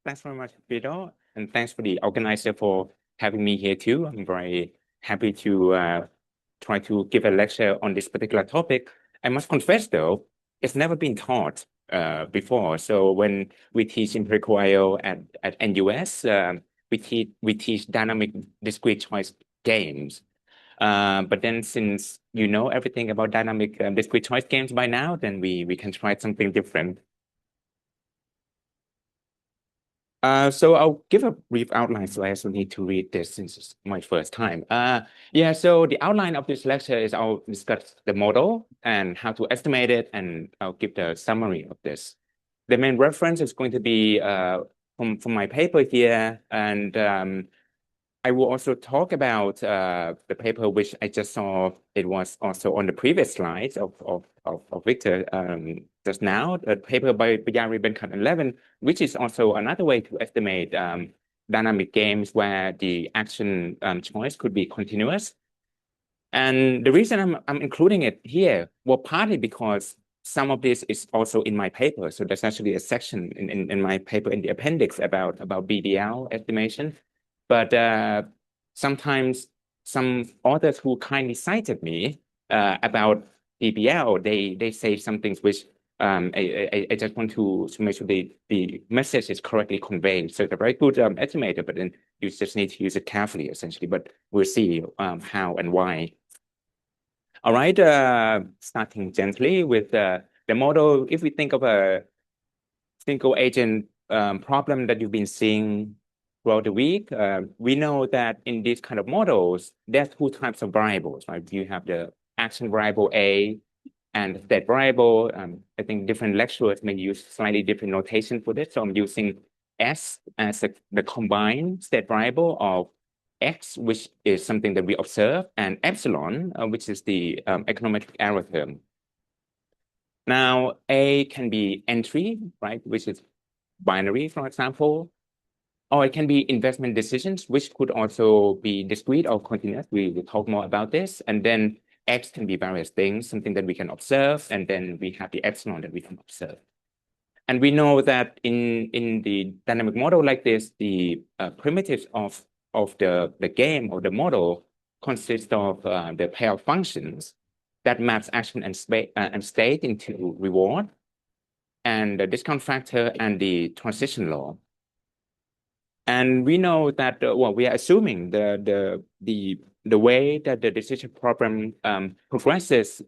Thanks very much, Vito, and thanks for the organizer for having me here too. I'm very happy to try to give a lecture on this particular topic. I must confess, though, it's never been taught before. So when we teach empirical IO at NUS, we teach dynamic discrete choice games. But then since you know everything about dynamic discrete choice games by now, then we can try something different. So I'll give a brief outline, so I also need to read this since it's my first time. Yeah, so the outline of this lecture is I'll discuss the model and how to estimate it, and I'll give the summary of this. The main reference is going to be from my paper here, and I will also talk about the paper which I just saw. It was also on the previous slides of Victor just now, a paper by Bayari, Benkat, and Levin, which is also another way to estimate dynamic games where the action choice could be continuous. And the reason I'm including it here, well, partly because some of this is also in my paper. So there's actually a section in my paper in the appendix about BDL estimation. But sometimes some authors who kindly cited me about BBL, they say some things which I just want to make sure the message is correctly conveyed. So it's a very good estimator, but then you just need to use it carefully, essentially. But we'll see how and why. All right, starting gently with the model. If we think of a single agent problem that you've been seeing throughout the week, we know that in these kind of models, there's two types of variables, right? You have the action variable A and the state variable. I think different lecturers may use slightly different notation for this. So I'm using S as the combined state variable of X, which is something that we observe, and epsilon, which is the econometric error term. Now, A can be entry, right, which is binary, for example, or it can be investment decisions, which could also be discrete or continuous. We will talk more about this. And then X can be various things, something that we can observe, and then we have the epsilon that we can observe. And we know that in the dynamic model like this, the primitives of the game or the model consist of the pair of functions that maps action and state into reward, and the discount factor and the transition law. And we know that well, we are assuming the way that the decision problem proceeds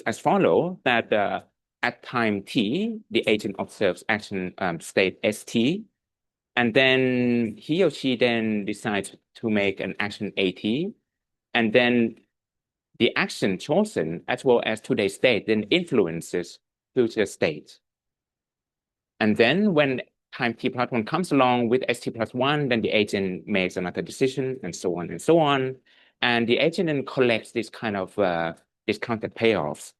as follow, that at time t, the agent observes action state st, and then he or she then decides to make an action at, and then the action chosen as well as today's state then influences future state. And then when time t+1 comes along with st+1, then the agent makes another decision, and so on and so on. And the agent then collects this kind of discounted payoffs.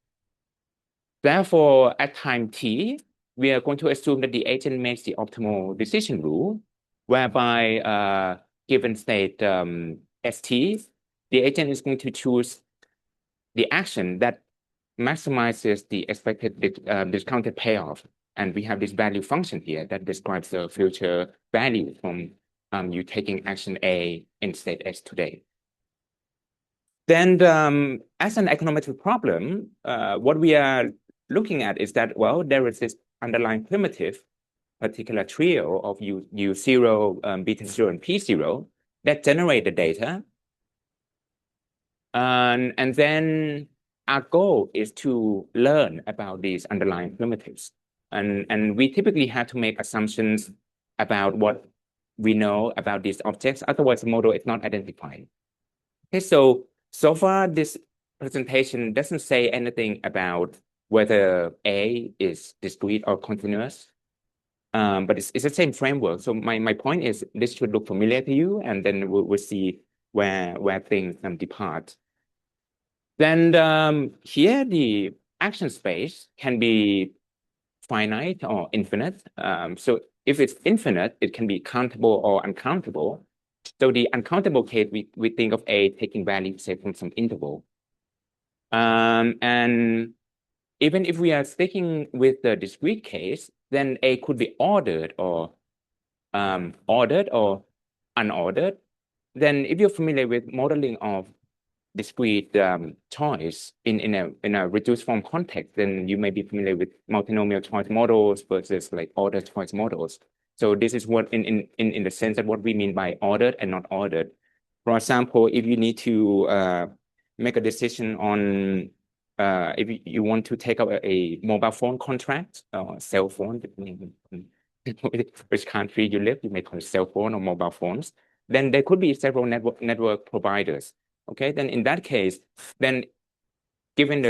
Therefore, at time t, we are going to assume that the agent makes the optimal decision rule, whereby given state st, the agent is going to choose the action that maximizes the expected discounted payoff. And we have this value function here that describes the future value from you taking action A in state S today. Then as an econometric problem, what we are looking at is that, well, there is this underlying primitive, particular trio of U0, beta0, and P0 that generate the data. And then our goal is to learn about these underlying primitives. And we typically have to make assumptions about what we know about these objects. Otherwise, the model is not identified. Okay, so far, this presentation doesn't say anything about whether A is discrete or continuous, but it's the same framework. So my point is this should look familiar to you, and then we'll see where things depart. Then here the action space can be finite or infinite. So if it's infinite, it can be countable or uncountable. So the uncountable case, we think of A taking value, say, from some interval. And even if we are sticking with the discrete case, then A could be ordered or ordered or unordered, then if you're familiar with modeling of discrete choice in a reduced form context, then you may be familiar with multinomial choice models versus like ordered choice models. So this is what in the sense that what we mean by ordered and not ordered. For example, if you need to make a decision on if you want to take up a mobile phone contract or cell phone, depending on which country you live, you may call it cell phone or mobile phones. Then there could be several network providers. Okay, then in that case, then given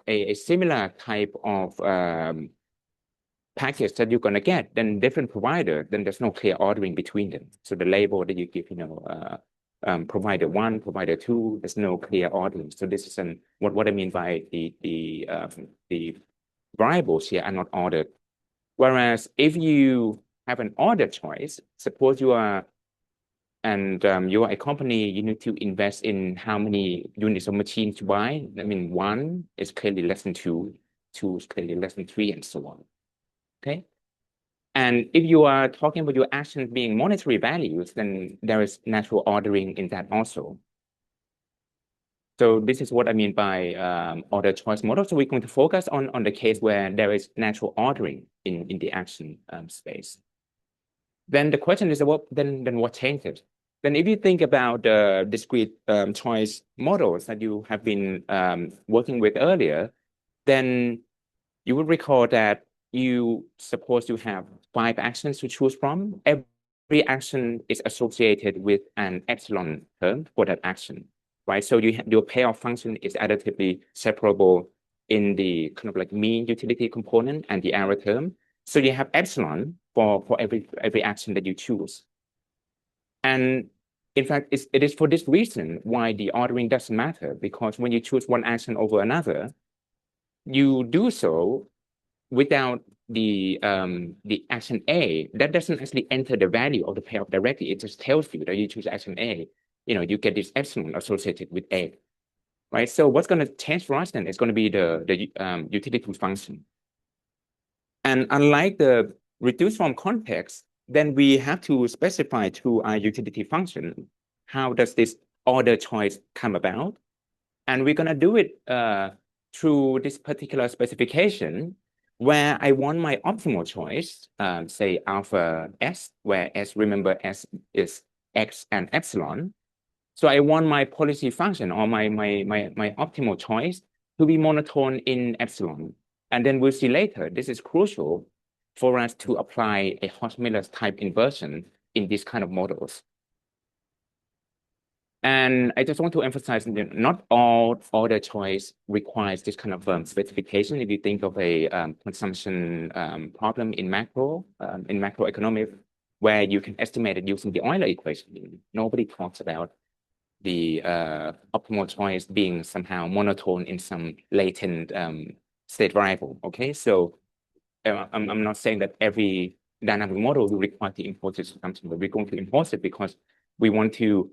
a similar type of package that you're going to get, then different provider, then there's no clear ordering between them. So the label that you give, provider one, provider two, there's no clear ordering. So this is what I mean by the variables here are not ordered. Whereas if you have an ordered choice, suppose you are a company, you need to invest in how many units of machines to buy. I mean, one is clearly less than two is clearly less than three, and so on. Okay. And if you are talking about your actions being monetary values, then there is natural ordering in that also. So this is what I mean by ordered choice model. So we're going to focus on the case where there is natural ordering in the action space. Then the question is, then what changes? Then if you think about the discrete choice models that you have been working with earlier, then you would recall that you supposed to have 5 actions to choose from. Every action is associated with an epsilon term for that action, right? So your payoff function is additively separable in the kind of like mean utility component and the error term. So you have epsilon for every action that you choose. And in fact, it is for this reason why the ordering doesn't matter, because when you choose one action over another, you do so without the action A. That doesn't actually enter the value of the payoff directly. It just tells you that you choose action A. You get this epsilon associated with A, right? So what's going to change for us then is going to be the utility function. And unlike the reduced form context, then we have to specify through our utility function, how does this order choice come about? And we're going to do it through this particular specification where I want my optimal choice, say alpha S, where S, remember S is X and epsilon. So I want my policy function or my optimal choice to be monotone in epsilon. And then we'll see later, this is crucial for us to apply a Hodge-Miller's type inversion in these kind of models. And I just want to emphasize that not all order choice requires this kind of specification. If you think of a consumption problem in macroeconomics, where you can estimate it using the Euler equation, nobody talks about the optimal choice being somehow monotone in some latent state variable. Okay, so I'm not saying that every dynamic model will require to import this assumption, but we're going to import it because we want to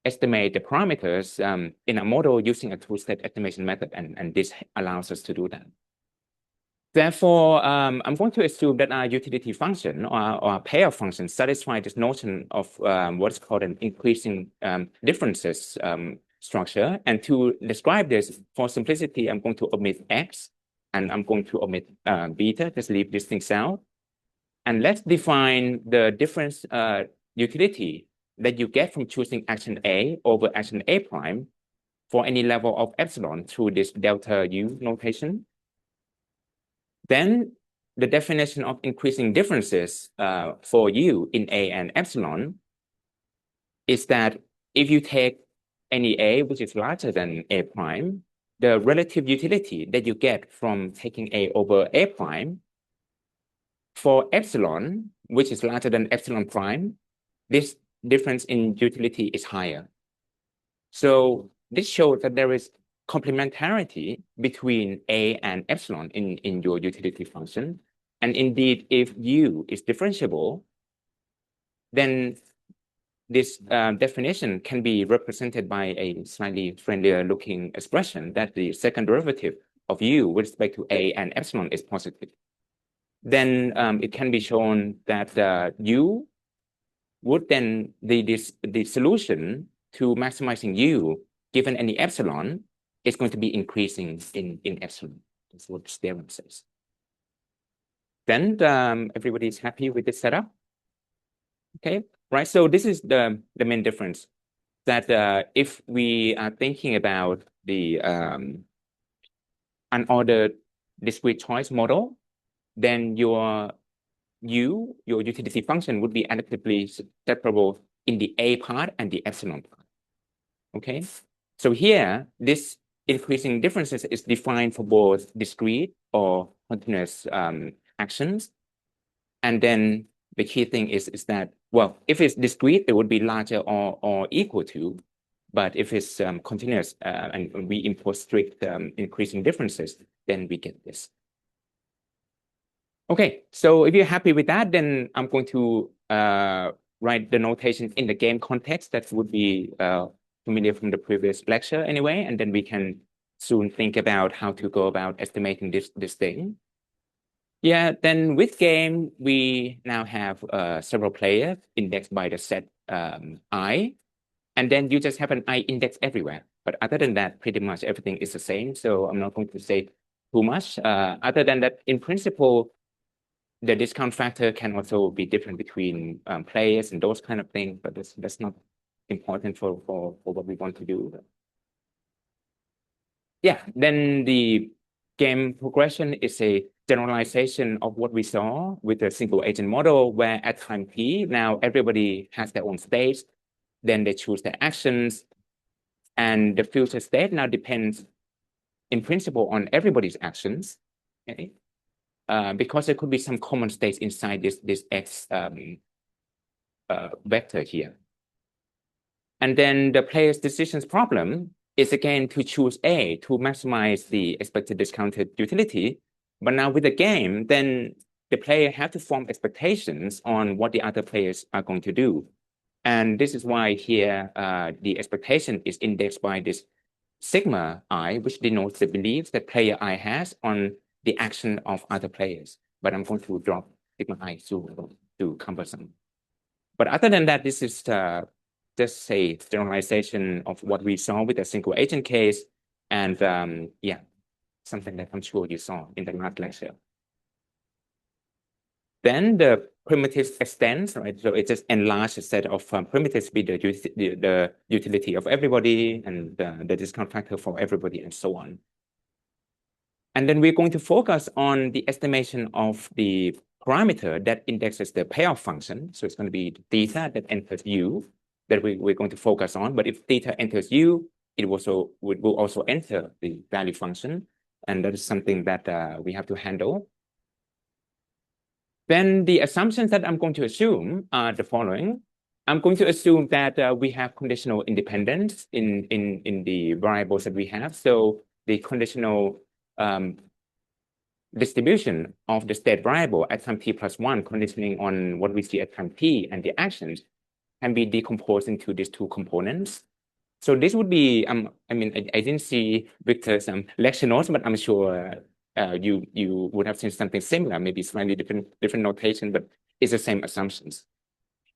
estimate the parameters in a model using a two-step estimation method, and this allows us to do that. Therefore, I'm going to assume that our utility function or our payoff function satisfy this notion of what's called an increasing differences structure. And to describe this, for simplicity, I'm going to omit X and I'm going to omit beta, just leave these things out. And let's define the difference utility that you get from choosing action A over action A prime for any level of epsilon through this delta U notation. Then the definition of increasing differences for U in A and epsilon is that if you take any A which is larger than A prime, the relative utility that you get from taking A over A prime for epsilon, which is larger than epsilon prime, this difference in utility is higher. So this shows that there is complementarity between A and epsilon in your utility function. And indeed, if U is differentiable, then this definition can be represented by a slightly friendlier looking expression that the second derivative of U with respect to A and epsilon is positive. Then it can be shown that U would then the solution to maximizing U given any epsilon is going to be increasing in epsilon. That's what this theorem says. Then everybody's happy with this setup. Okay, right. So this is the main difference, that if we are thinking about the unordered discrete choice model, then your utility function would be additively separable in the A part and the epsilon part. Okay, so here this increasing differences is defined for both discrete or continuous actions, and then the key thing is that, well, if it's discrete, it would be larger or equal to, but if it's continuous and we impose strict increasing differences, then we get this. Okay, so if you're happy with that, then I'm going to write the notation in the game context that would be familiar from the previous lecture anyway, and then we can soon think about how to go about estimating this thing. Yeah, then with game, we now have several players indexed by the set I, and then you just have an I index everywhere. But other than that, pretty much everything is the same. So I'm not going to say too much. Other than that, in principle, the discount factor can also be different between players and those kind of things, but that's not important for what we want to do. Yeah, then the game progression is a generalization of what we saw with the single agent model, where at time t, now everybody has their own state, then they choose their actions, and the future state now depends in principle on everybody's actions, okay? Because there could be some common states inside this X vector here. And then the player's decisions problem is again to choose A to maximize the expected discounted utility. But now with the game, then the player have to form expectations on what the other players are going to do. And this is why here the expectation is indexed by this sigma I, which denotes the beliefs that player I has on the action of other players. But I'm going to drop sigma I to cumbersome. But other than that, this is just a generalization of what we saw with a single agent case. And yeah, something that I'm sure you saw in the last lecture. Then the primitives extends, right? So it just enlarges a set of primitives with the utility of everybody and the discount factor for everybody and so on. And then we're going to focus on the estimation of the parameter that indexes the payoff function. So it's going to be theta that enters U that we're going to focus on. But if theta enters U, it will also enter the value function. And that is something that we have to handle. Then the assumptions that I'm going to assume are the following. I'm going to assume that we have conditional independence in the variables that we have. So the conditional distribution of the state variable at time t plus 1, conditioning on what we see at time t and the actions, can be decomposed into these two components. So this would be, I mean, I didn't see Victor's lecture notes, but I'm sure you would have seen something similar, maybe slightly different notation, but it's the same assumptions.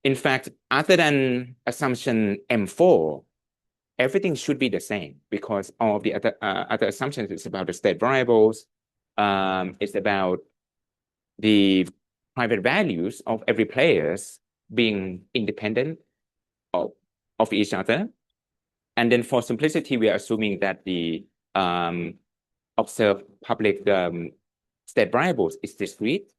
In fact, other than assumption M4, everything should be the same, because all of the other assumptions is about the state variables. It's about the private values of every players being independent of each other. And then for simplicity, we are assuming that the observed public state variables is discrete.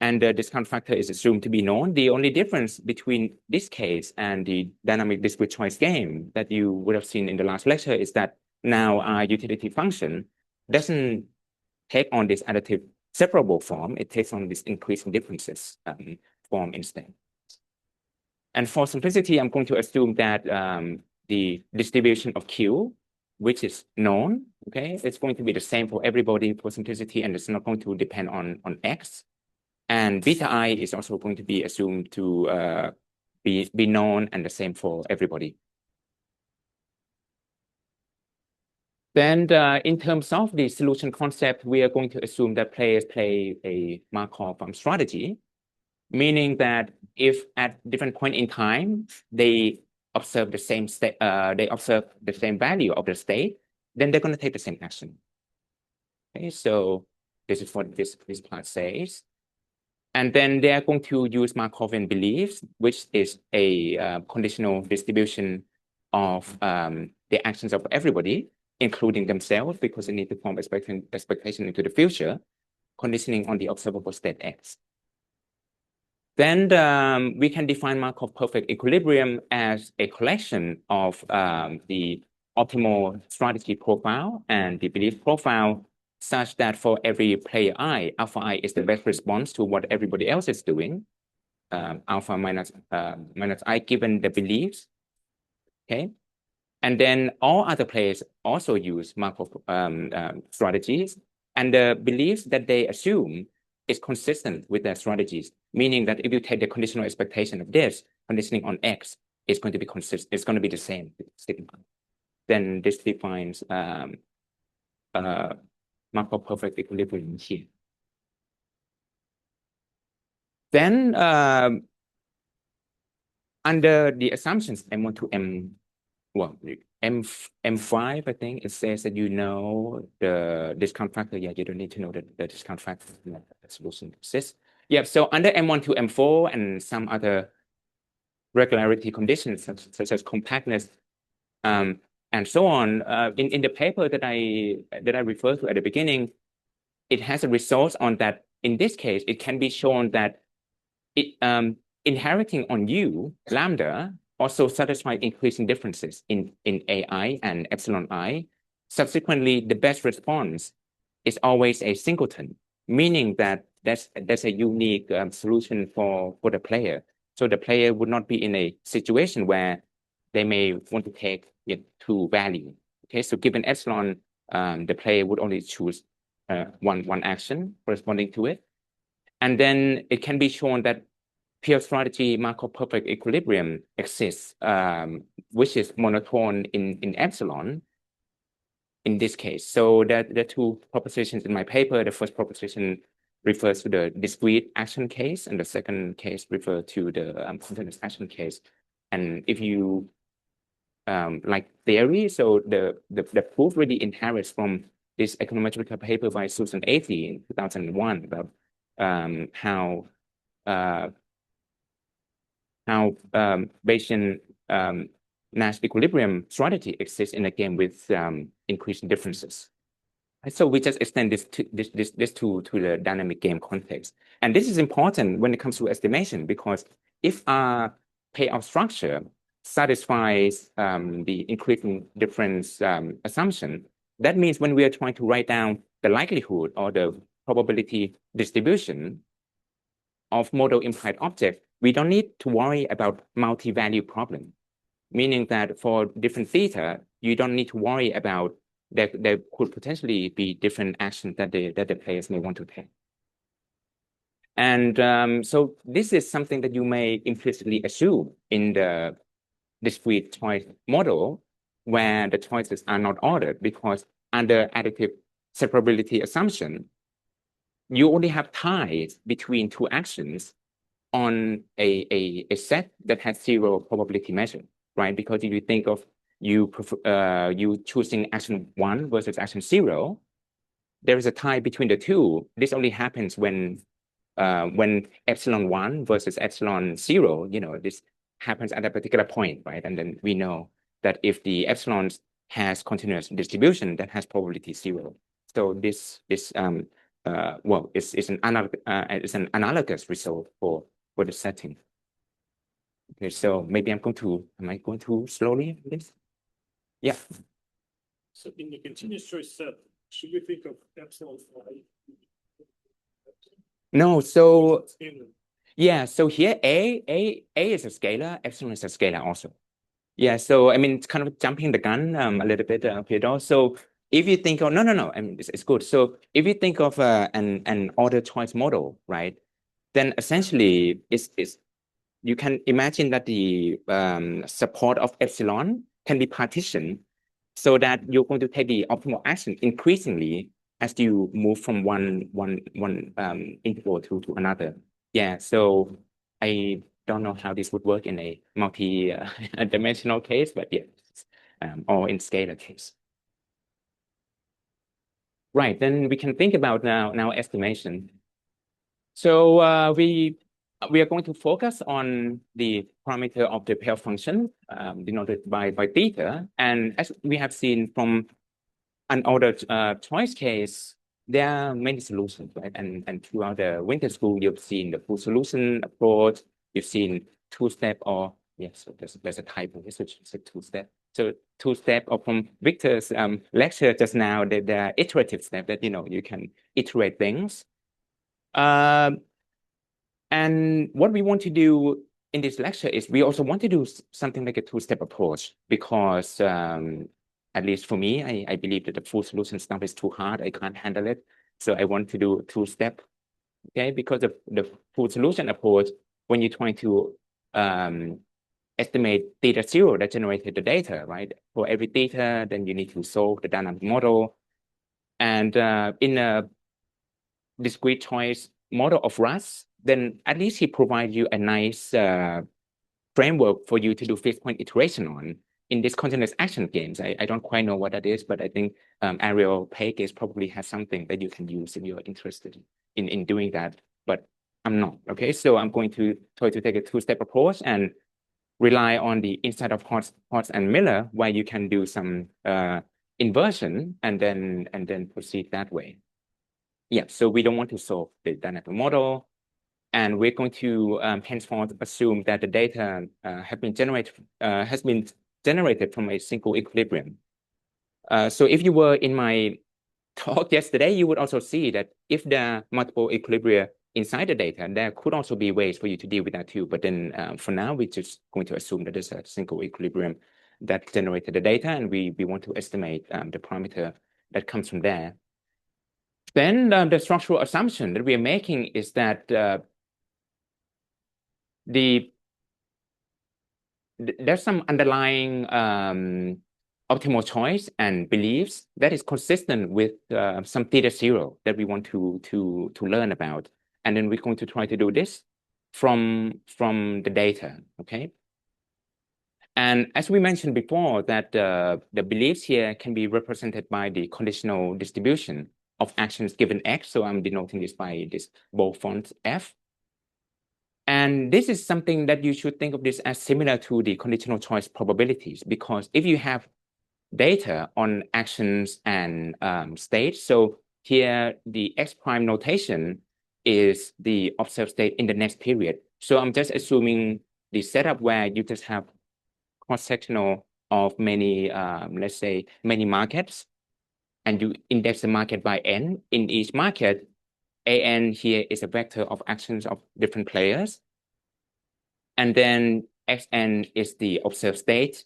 And the discount factor is assumed to be known. The only difference between this case and the dynamic discrete choice game that you would have seen in the last lecture is that now our utility function doesn't take on this additive separable form. It takes on this increasing differences form instead. And for simplicity, I'm going to assume that the distribution of Q, which is known, okay, it's going to be the same for everybody for simplicity, and it's not going to depend on X. And beta I is also going to be assumed to be known and the same for everybody. Then in terms of the solution concept, we are going to assume that players play a Markov strategy. meaning that if at different point in time they observe the same state, they observe the same value of the state, then they're going to take the same action. Okay, so this is what this part says. And then they are going to use Markovian beliefs, which is a conditional distribution of the actions of everybody, including themselves, because they need to form expectation into the future, conditioning on the observable state X. Then we can define Markov perfect equilibrium as a collection of the optimal strategy profile and the belief profile, such that for every player I, alpha I is the best response to what everybody else is doing, alpha minus I given the beliefs, okay? And then all other players also use Markov strategies, and the beliefs that they assume is consistent with their strategies, meaning that if you take the conditional expectation of this, conditioning on X, it's going to be consistent, it's going to be the same with sigma. Then this defines Markov perfect equilibrium here. Then under the assumptions M1 to M5, I think it says that you know the discount factor. Yeah, you don't need to know the discount factor. The solution exists. Yeah, so under M1 to M4 and some other regularity conditions such as compactness and so on. In the paper that I referred to at the beginning, it has a result on that. In this case, it can be shown that it inheriting on U, lambda, also satisfy increasing differences in AI and epsilon I. Subsequently, the best response is always a singleton, meaning that that's a unique solution for the player. So the player would not be in a situation where they may want to take two value. Okay, so given epsilon, the player would only choose one action corresponding to it. And then it can be shown that pure strategy Markov perfect equilibrium exists, which is monotone in epsilon in this case. So there are two propositions in my paper. The first proposition refers to the discrete action case, and the second case refers to the continuous action case. And if you like theory, so the proof really inherits from this econometric paper by Susan Athey in 2001 about how Bayesian Nash equilibrium strategy exists in a game with increasing differences. So we just extend this to the dynamic game context. And this is important when it comes to estimation, because if our payoff structure satisfies the increasing difference assumption, that means when we are trying to write down the likelihood or the probability distribution of model implied object, we don't need to worry about multi-value problem, meaning that for different theta, you don't need to worry about there could potentially be different actions that the players may want to take. And so this is something that you may implicitly assume in the discrete choice model, where the choices are not ordered, because under additive separability assumption, you only have ties between two actions on a set that has zero probability measure, right? Because if you think of you choosing action 1 versus action 0, there is a tie between the two. This only happens when epsilon 1 versus epsilon 0, this happens at a particular point, right? And then we know that if the epsilon has continuous distribution, that has probability 0. So this is an analogous result for the setting. Okay, so maybe am I going too slowly on this? Yeah. So in the continuous choice set, should we think of epsilon I? No, so yeah, so here A is a scalar, epsilon is a scalar also. Yeah, so I mean, it's kind of jumping the gun a little bit, Pedro. So if you think of no, I mean it's good. So if you think of an order choice model, right, then essentially it's you can imagine that the support of epsilon can be partitioned so that you're going to take the optimal action increasingly as you move from one interval to another. Yeah, so I don't know how this would work in a multi-dimensional case, but yeah, or in scalar case. Right, then we can think about now estimation. So we are going to focus on the parameter of the pair function denoted by theta. And as we have seen from an order choice case, there are many solutions, right? And throughout the winter school, you've seen the full solution approach. You've seen two-step or yes, so there's a typo. It's a two-step. So two-step or from Victor's lecture just now, there are iterative step that you can iterate things. And what we want to do in this lecture is we also want to do something like a two-step approach because at least for me, I believe that the full solution stuff is too hard. I can't handle it. So I want to do two-step, okay? Because of the full solution approach, when you're trying to estimate theta zero that generated the data, right? For every theta, then you need to solve the dynamic model. And in a discrete choice model of Rust, then at least he provides you a nice framework for you to do fixed point iteration on. In this continuous action games, I don't quite know what that is, but I think Ariel Pages probably has something that you can use if you're interested in doing that, but I'm not, okay? So I'm going to try to take a two-step approach and rely on the insight of Potts and Miller, where you can do some inversion and then proceed that way. Yeah, so we don't want to solve the dynamic model, and we're going to henceforth assume that the data has been generated from a single equilibrium. So if you were in my talk yesterday, you would also see that if there are multiple equilibria inside the data, there could also be ways for you to deal with that too. But then for now, we're just going to assume that there's a single equilibrium that generated the data, and we want to estimate the parameter that comes from there. Then the structural assumption that we are making is that there's some underlying optimal choice and beliefs that is consistent with some theta zero that we want to learn about, and then we're going to try to do this from the data, okay? And as we mentioned before, that the beliefs here can be represented by the conditional distribution of actions given X. So I'm denoting this by this bold font F. And this is something that you should think of this as similar to the conditional choice probabilities, because if you have data on actions and states, so here the X prime notation is the observed state in the next period. So I'm just assuming the setup where you just have cross-sectional of many, let's say, many markets, and you index the market by n. In each market, an here is a vector of actions of different players. And then xn is the observed state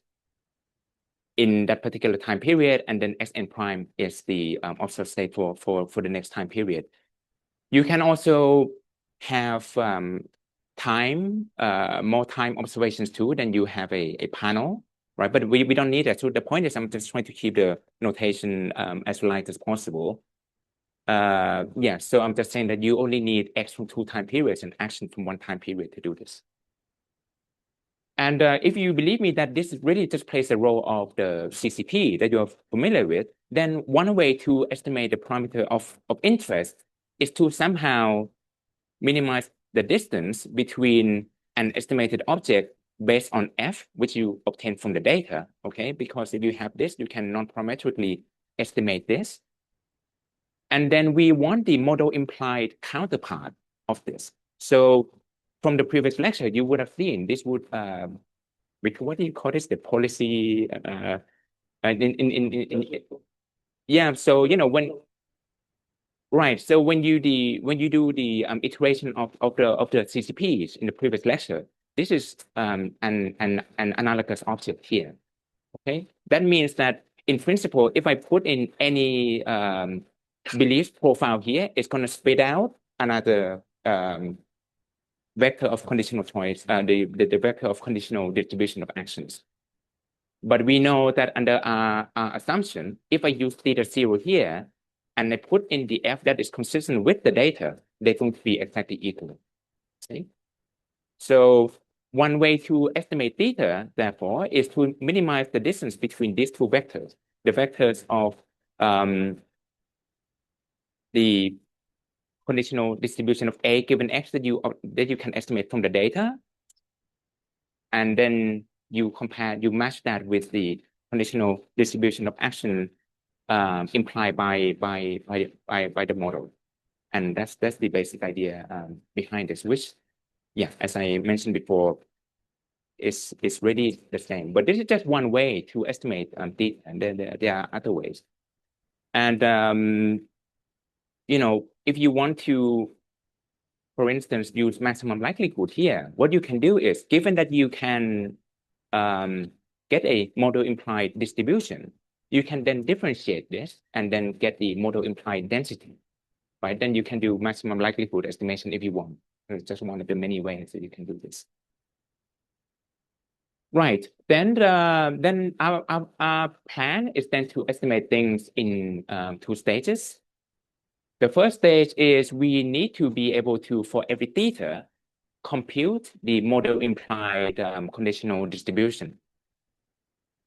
in that particular time period, and then xn prime is the observed state for the next time period. You can also have more time observations too. Then you have a panel, right? But we don't need that. So the point is, I'm just trying to keep the notation as light as possible. Yeah, so I'm just saying that you only need X from 2 time periods and action from 1 time period to do this. And if you believe me that this really just plays a role of the CCP that you're familiar with, then one way to estimate the parameter of interest is to somehow minimize the distance between an estimated object based on F, which you obtain from the data, okay? Because if you have this, you can non-parametrically estimate this. And then we want the model implied counterpart of this. So from the previous lecture, you would have seen this would, what do you call this? The policy, yeah. So, when, right. So when you do the iteration of the CCPs in the previous lecture, this is an analogous object here. Okay, that means that in principle, if I put in any belief profile here, it's going to spit out another vector of conditional choice, the vector of conditional distribution of actions. But we know that under our assumption, if I use theta zero here, and I put in the F that is consistent with the data, they're going to be exactly equal. Okay. So one way to estimate theta, therefore, is to minimize the distance between these two vectors, the vectors of the conditional distribution of A given X that you can estimate from the data. And then you match that with the conditional distribution of action implied by the model. And that's the basic idea behind this, which, yeah, as I mentioned before, is really the same. But this is just one way to estimate theta, and then there are other ways. And if you want to, for instance, use maximum likelihood here, what you can do is, given that you can get a model implied distribution, you can then differentiate this and then get the model implied density, right? Then you can do maximum likelihood estimation if you want. It's just one of the many ways that you can do this. Right. Then our plan is then to estimate things in 2 stages. The first stage is we need to be able to, for every theta, compute the model implied conditional distribution.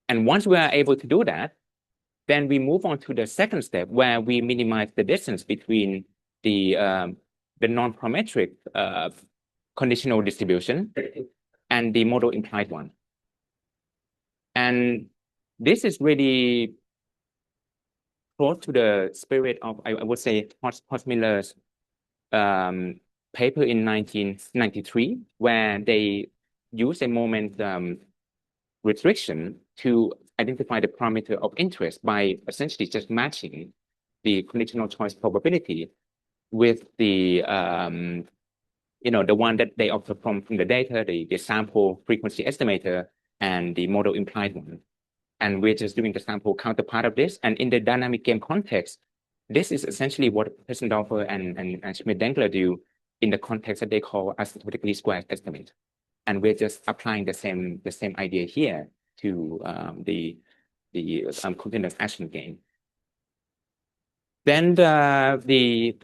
And once we are able to do that, then we move on to the second step where we minimize the distance between the non-parametric conditional distribution and the model implied one. And this is really close to the spirit of, I would say, Potts-Miller's paper in 1993, where they used a moment restriction to identify the parameter of interest by essentially just matching the conditional choice probability with the the one that they observed from the data, the sample frequency estimator, and the model implied one. And we're just doing the sample counterpart of this. And in the dynamic game context, this is essentially what Hessendorfer and Schmidt-Dengler do in the context that they call asymptotically squared estimate. And we're just applying the same idea here to the continuous action game. Then the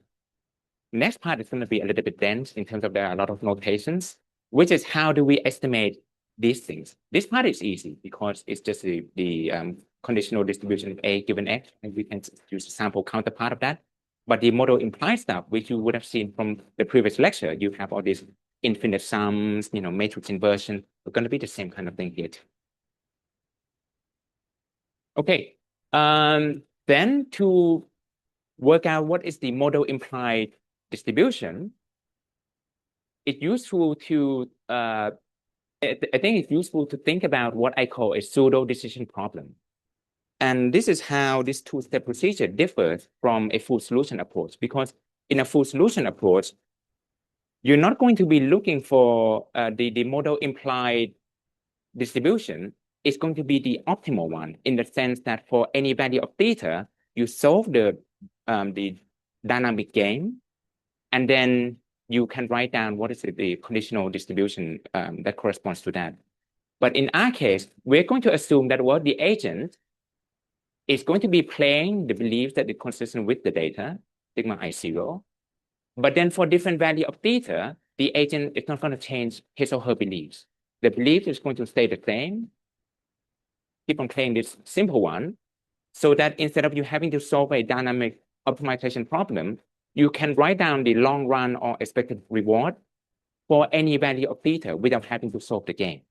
next part is going to be a little bit dense in terms of there are a lot of notations, which is how do we estimate these things. This part is easy because it's just the conditional distribution of A given X, and we can use a sample counterpart of that. But the model implied stuff, which you would have seen from the previous lecture, you have all these infinite sums, matrix inversion. It's going to be the same kind of thing here too. Okay, then to work out what is the model implied distribution, it's useful to I think it's useful to think about what I call a pseudo decision problem. And this is how this 2-step procedure differs from a full solution approach, because in a full solution approach, you're not going to be looking for the model implied distribution. It's going to be the optimal one in the sense that for any value of theta, you solve the dynamic game, and then you can write down what is the conditional distribution that corresponds to that. But in our case, we're going to assume that the agent is going to be playing the beliefs that is consistent with the data, sigma I0. But then for different value of theta, the agent is not going to change his or her beliefs. The belief is going to stay the same. Keep on playing this simple one, so that instead of you having to solve a dynamic optimization problem, you can write down the long run or expected reward for any value of theta without having to solve the game.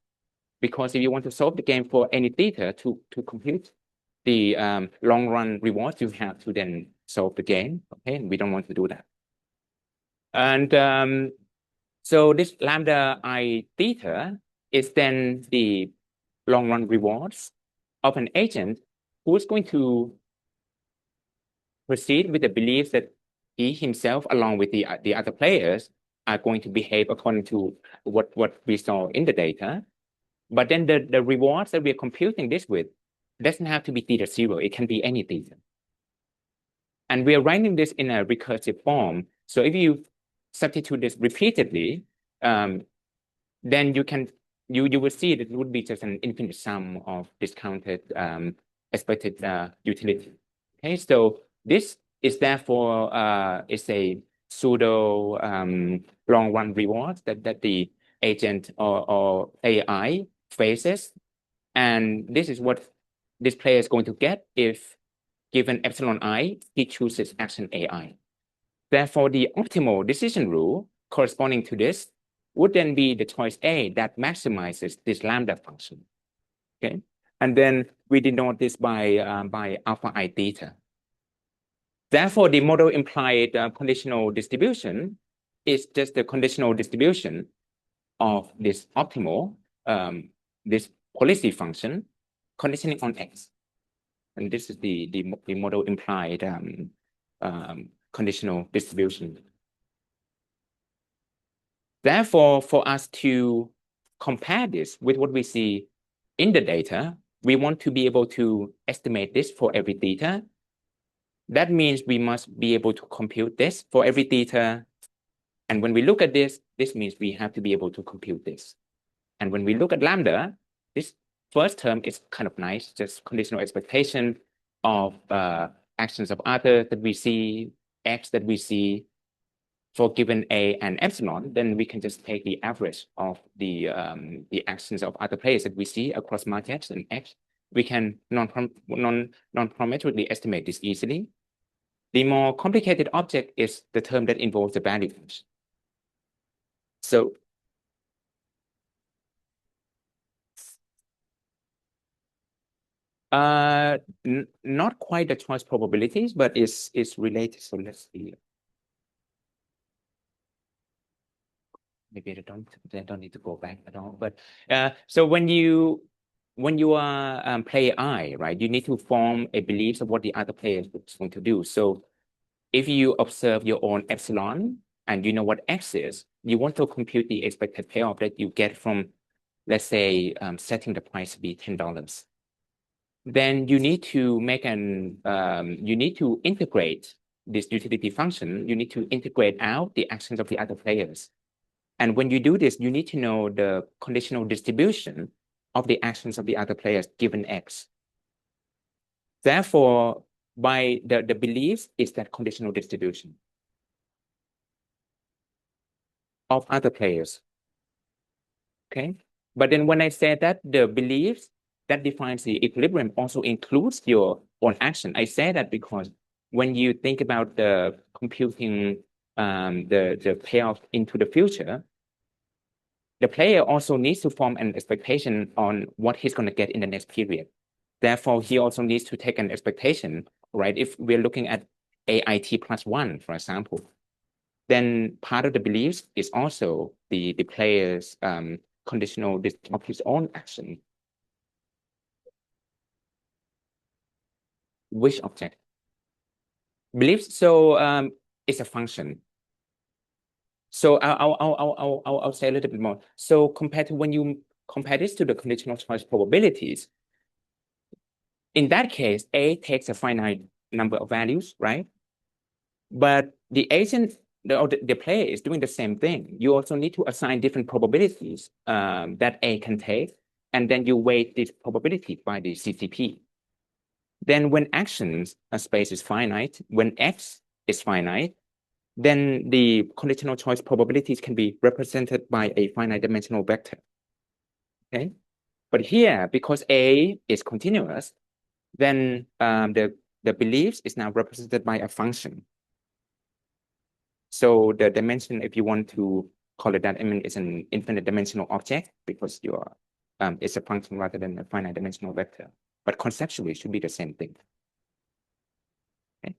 Because if you want to solve the game for any theta to compute the long run rewards, you have to then solve the game. Okay, and we don't want to do that. And so this lambda I theta is then the long run rewards of an agent who is going to proceed with the belief that he himself, along with the other players, are going to behave according to what we saw in the data. But then the rewards that we're computing this with doesn't have to be theta 0. It can be any theta. And we are writing this in a recursive form. So if you substitute this repeatedly, then you will see that it would be just an infinite sum of discounted expected utility. Okay, so this is therefore is a pseudo long run rewards that the agent or AI faces. And this is what this player is going to get if given epsilon I, he chooses action AI. Therefore, the optimal decision rule corresponding to this would then be the choice A that maximizes this lambda function. Okay, and then we denote this by alpha I theta. Therefore, the model implied conditional distribution is just the conditional distribution of this optimal, this policy function conditioning on X. And this is the model implied conditional distribution. Therefore, for us to compare this with what we see in the data, we want to be able to estimate this for every theta. That means we must be able to compute this for every theta. And when we look at this, this means we have to be able to compute this. And when we look at lambda, this first term is kind of nice, just conditional expectation of actions of others that we see, X that we see. For given A and epsilon, then we can just take the average of the actions of other players that we see across markets and X. We can non-parametrically estimate this easily. The more complicated object is the term that involves the value function. So not quite the choice probabilities, but it's related. So let's see. Maybe they don't need to go back at all. But so when you are player I, right, you need to form a belief of what the other player is going to do. So if you observe your own epsilon and you know what X is, you want to compute the expected payoff that you get from, let's say, setting the price to be $10. Then you need to make you need to integrate this utility function. You need to integrate out the actions of the other players. And when you do this, you need to know the conditional distribution of the actions of the other players given X. Therefore, by the beliefs is that conditional distribution of other players. Okay. But then when I say that the beliefs that defines the equilibrium also includes your own action, I say that because when you think about the computing the payoff into the future, the player also needs to form an expectation on what he's going to get in the next period. Therefore, he also needs to take an expectation, right? If we're looking at AIT plus 1, for example, then part of the beliefs is also the player's conditional of his own action. Which object? Beliefs, so it's a function. So I'll say a little bit more. So compared to when you compare this to the conditional choice probabilities, in that case, A takes a finite number of values, right? But the agent, the player is doing the same thing. You also need to assign different probabilities that A can take, and then you weight this probability by the CCP. Then when actions space is finite, when X is finite, then the conditional choice probabilities can be represented by a finite dimensional vector. Okay, but here, because A is continuous, then the beliefs is now represented by a function. So the dimension, if you want to call it that, I mean, it's an infinite dimensional object because it's a function rather than a finite dimensional vector. But conceptually, it should be the same thing. Okay.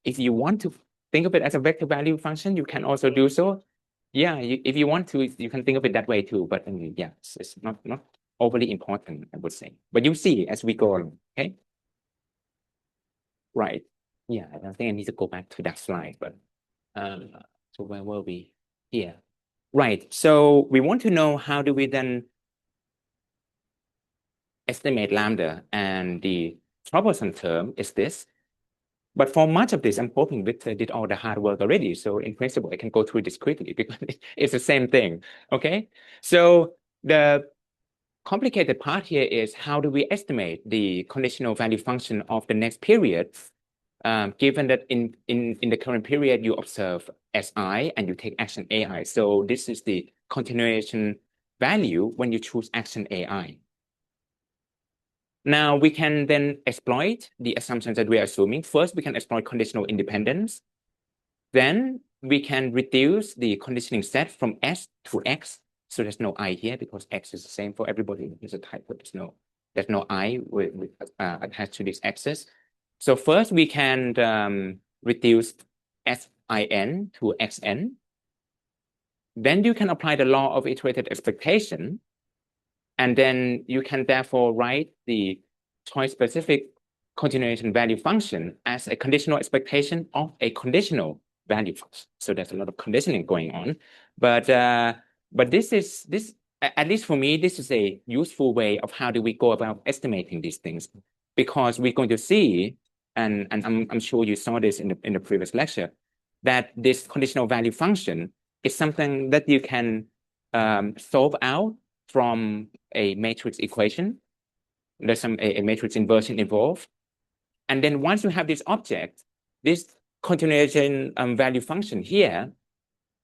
If you want to think of it as a vector value function, you can also do so. Yeah, if you want to, you can think of it that way too. But yeah, it's not overly important, I would say. But you see as we go along. Okay. Right. Yeah, I don't think I need to go back to that slide, but so where were we? Here. Right. So we want to know how do we then estimate lambda, and the troublesome term is this. But for much of this, I'm hoping Victor did all the hard work already. So in principle, I can go through this quickly because it's the same thing. Okay. So the complicated part here is how do we estimate the conditional value function of the next period given that in the current period you observe SI and you take action AI. So this is the continuation value when you choose action AI. Now we can then exploit the assumptions that we are assuming. First, we can exploit conditional independence. Then we can reduce the conditioning set from S to X. So there's no I here because X is the same for everybody. There's a type, but there's no I attached to this axis. So first we can reduce SIN to XN. Then you can apply the law of iterated expectation. And then you can therefore write the choice-specific continuation value function as a conditional expectation of a conditional value function. So there's a lot of conditioning going on. But this at least for me, this is a useful way of how do we go about estimating these things, because we're going to see, and I'm sure you saw this in the previous lecture, that this conditional value function is something that you can solve out from a matrix equation. There's a matrix inversion involved. And then once you have this object, this continuation value function here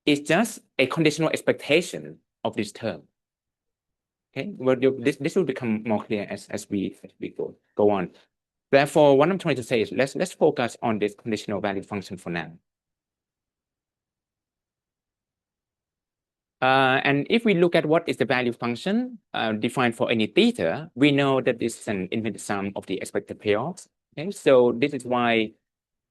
is just a conditional expectation of this term. Okay, well, this will become more clear as we go on. Therefore, what I'm trying to say is let's focus on this conditional value function for now. And if we look at what is the value function defined for any theta, we know that this is an infinite sum of the expected payoffs. Okay, so this is why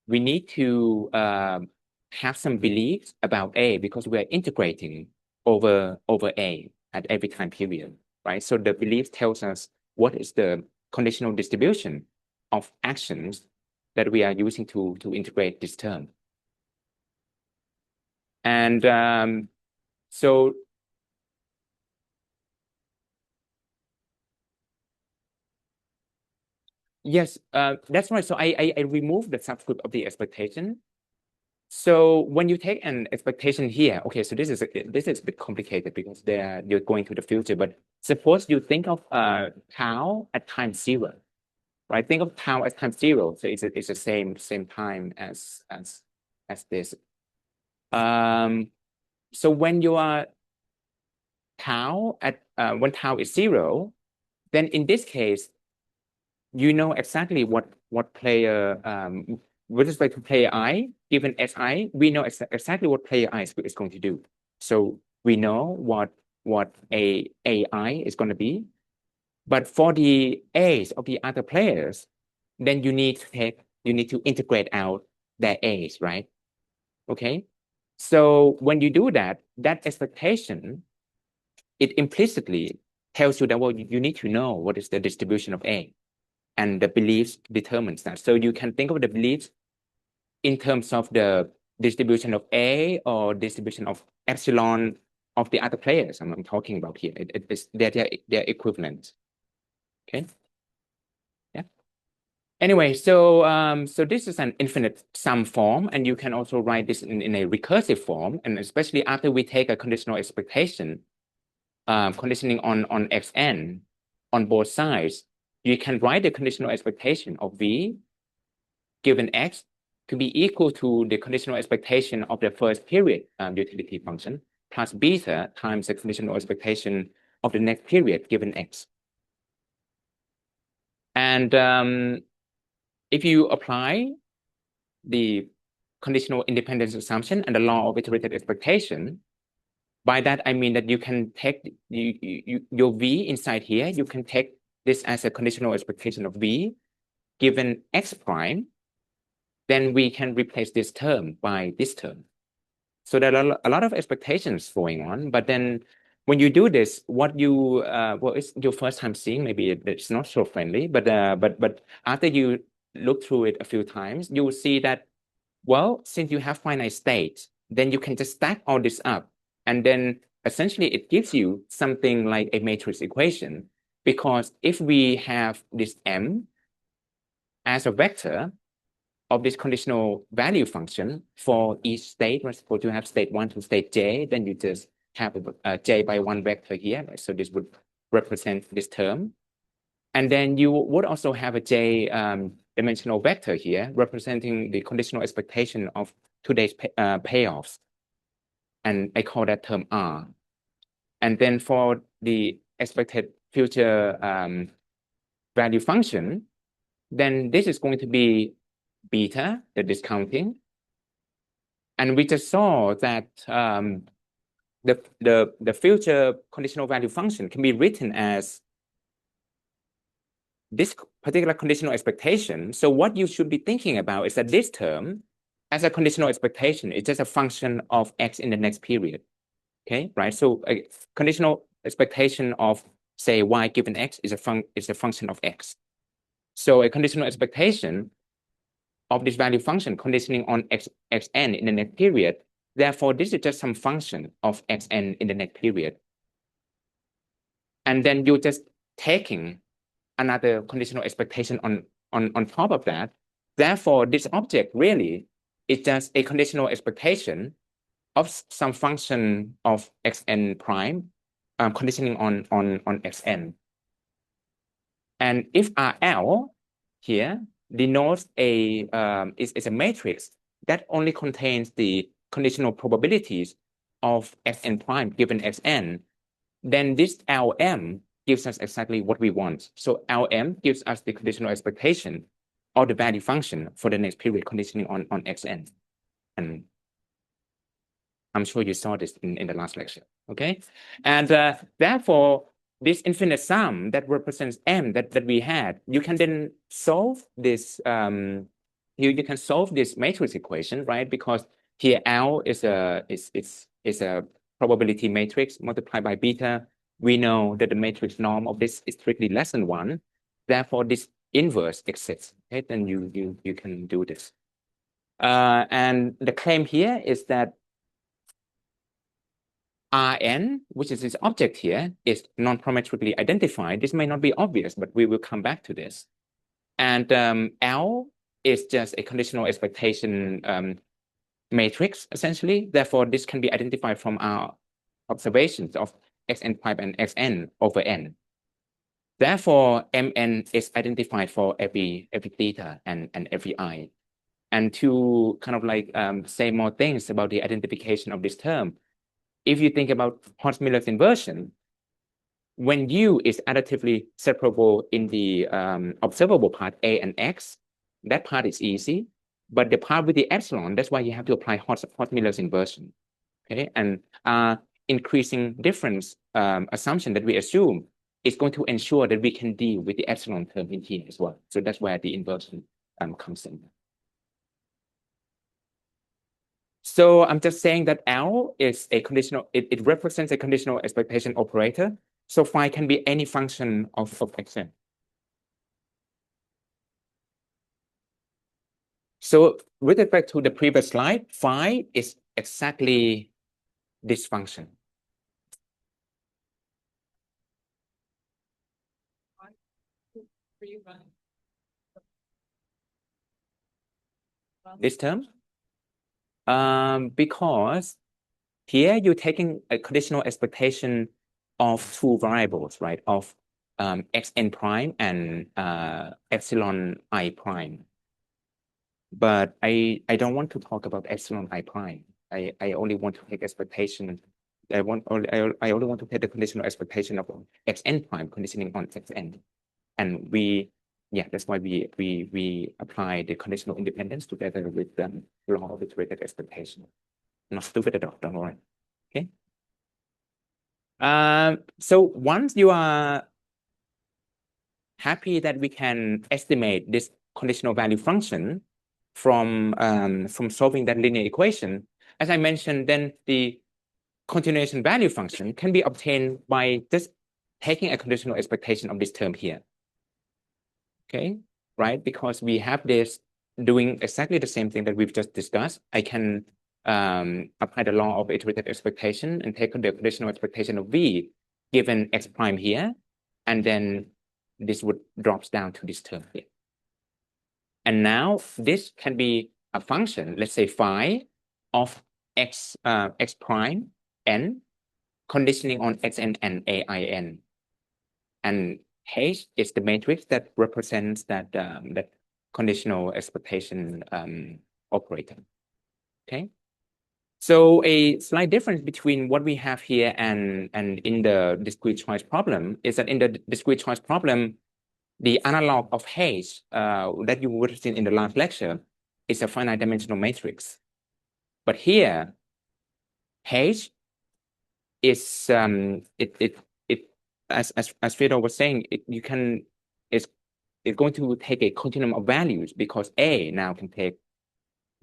we need to have some beliefs about A, because we are integrating over A at every time period, right? So the belief tells us what is the conditional distribution of actions that we are using to integrate this term. And so yes, that's right. So I removed the subscript of the expectation. So when you take an expectation here, okay, so this is a bit complicated because you're going to the future. But suppose you think of tau at time 0, right? Think of tau as time 0. So it's the same time as this. So when you are tau at when tau is 0, then in this case, you know exactly what player with respect to player I, given Si, we know exactly what player I is going to do. So we know what AI is going to be. But for the A's of the other players, then you need to integrate out their A's, right? Okay. So when you do that expectation, it implicitly tells you that, well, you need to know what is the distribution of A. And the beliefs determines that. So you can think of the beliefs in terms of the distribution of A or distribution of epsilon of the other players I'm talking about here. They're equivalent. Okay. Yeah. Anyway, so this is an infinite sum form, and you can also write this in a recursive form, and especially after we take a conditional expectation, conditioning on xn on both sides, you can write the conditional expectation of V given X to be equal to the conditional expectation of the first period utility function plus beta times the conditional expectation of the next period given X. And if you apply the conditional independence assumption and the law of iterated expectation, by that I mean that you can take your V inside here, you can take this as a conditional expectation of V given X prime, then we can replace this term by this term. So there are a lot of expectations going on, but then when you do this, what you well, it's your first time seeing, maybe it's not so friendly, but after you look through it a few times, you will see that, well, since you have finite states, then you can just stack all this up, and then essentially it gives you something like a matrix equation, because if we have this M as a vector of this conditional value function for each state, right? Suppose you have state 1 to state j, then you just have a j by 1 vector here, right? So this would represent this term. And then you would also have a J dimensional vector here representing the conditional expectation of today's payoffs. And I call that term R. And then for the expected future value function, then this is going to be beta, the discounting. And we just saw that the future conditional value function can be written as this particular conditional expectation. So what you should be thinking about is that this term, as a conditional expectation, is just a function of x in the next period. Okay, right? So a conditional expectation of, say, y given x is a function of x. So a conditional expectation of this value function conditioning on xn in the next period. Therefore, this is just some function of xn in the next period. And then you're just taking another conditional expectation on top of that. Therefore, this object really is just a conditional expectation of some function of xn prime conditioning on xn. And if RL here denotes is a matrix that only contains the conditional probabilities of xn prime given xn, then this LM gives us exactly what we want. So LM gives us the conditional expectation of the value function for the next period conditioning on xn. And I'm sure you saw this in the last lecture, okay? And therefore, this infinite sum that represents M that we had, you can then solve this, you can solve this matrix equation, right? Because here L is a probability matrix multiplied by beta. We know that the matrix norm of this is strictly less than 1. Therefore, this inverse exists, okay? Then you can do this. And the claim here is that Rn, which is this object here, is non-parametrically identified. This may not be obvious, but we will come back to this. And L is just a conditional expectation matrix, essentially. Therefore, this can be identified from our observations of xn prime and xn over n. Therefore, Mn is identified for every theta and every I. And to kind of like say more things about the identification of this term, if you think about Hotz-Miller's inversion, when U is additively separable in the observable part A and X, that part is easy. But the part with the epsilon, that's why you have to apply Hotz-Miller's inversion. Okay, and increasing difference assumption that we assume is going to ensure that we can deal with the epsilon term in here as well. So that's where the inversion comes in. So I'm just saying that L is a conditional, it represents a conditional expectation operator. So phi can be any function of xn. So with respect to the previous slide, phi is exactly this function. This term? Because here you're taking a conditional expectation of two variables, right? Of xn prime and epsilon I prime. But I don't want to talk about epsilon I prime. I only want to take expectation. I only want to take the conditional expectation of xn prime conditioning on xn. And that's why we apply the conditional independence together with the law of iterated expectation. Not stupid at all, don't worry. Okay. So once you are happy that we can estimate this conditional value function from solving that linear equation, as I mentioned, then the continuation value function can be obtained by just taking a conditional expectation of this term here. Okay, right? Because we have this doing exactly the same thing that we've just discussed. I can apply the law of iterated expectation and take the conditional expectation of V given x prime here, and then this would drops down to this term here. And now this can be a function, let's say phi of x prime n conditioning on xn and ain. And H is the matrix that represents that conditional expectation operator. Okay. So a slight difference between what we have here and in the discrete choice problem is that in the discrete choice problem, the analog of H that you would have seen in the last lecture is a finite dimensional matrix. But here, H is as Fedor was saying, it's going to take a continuum of values because A now can take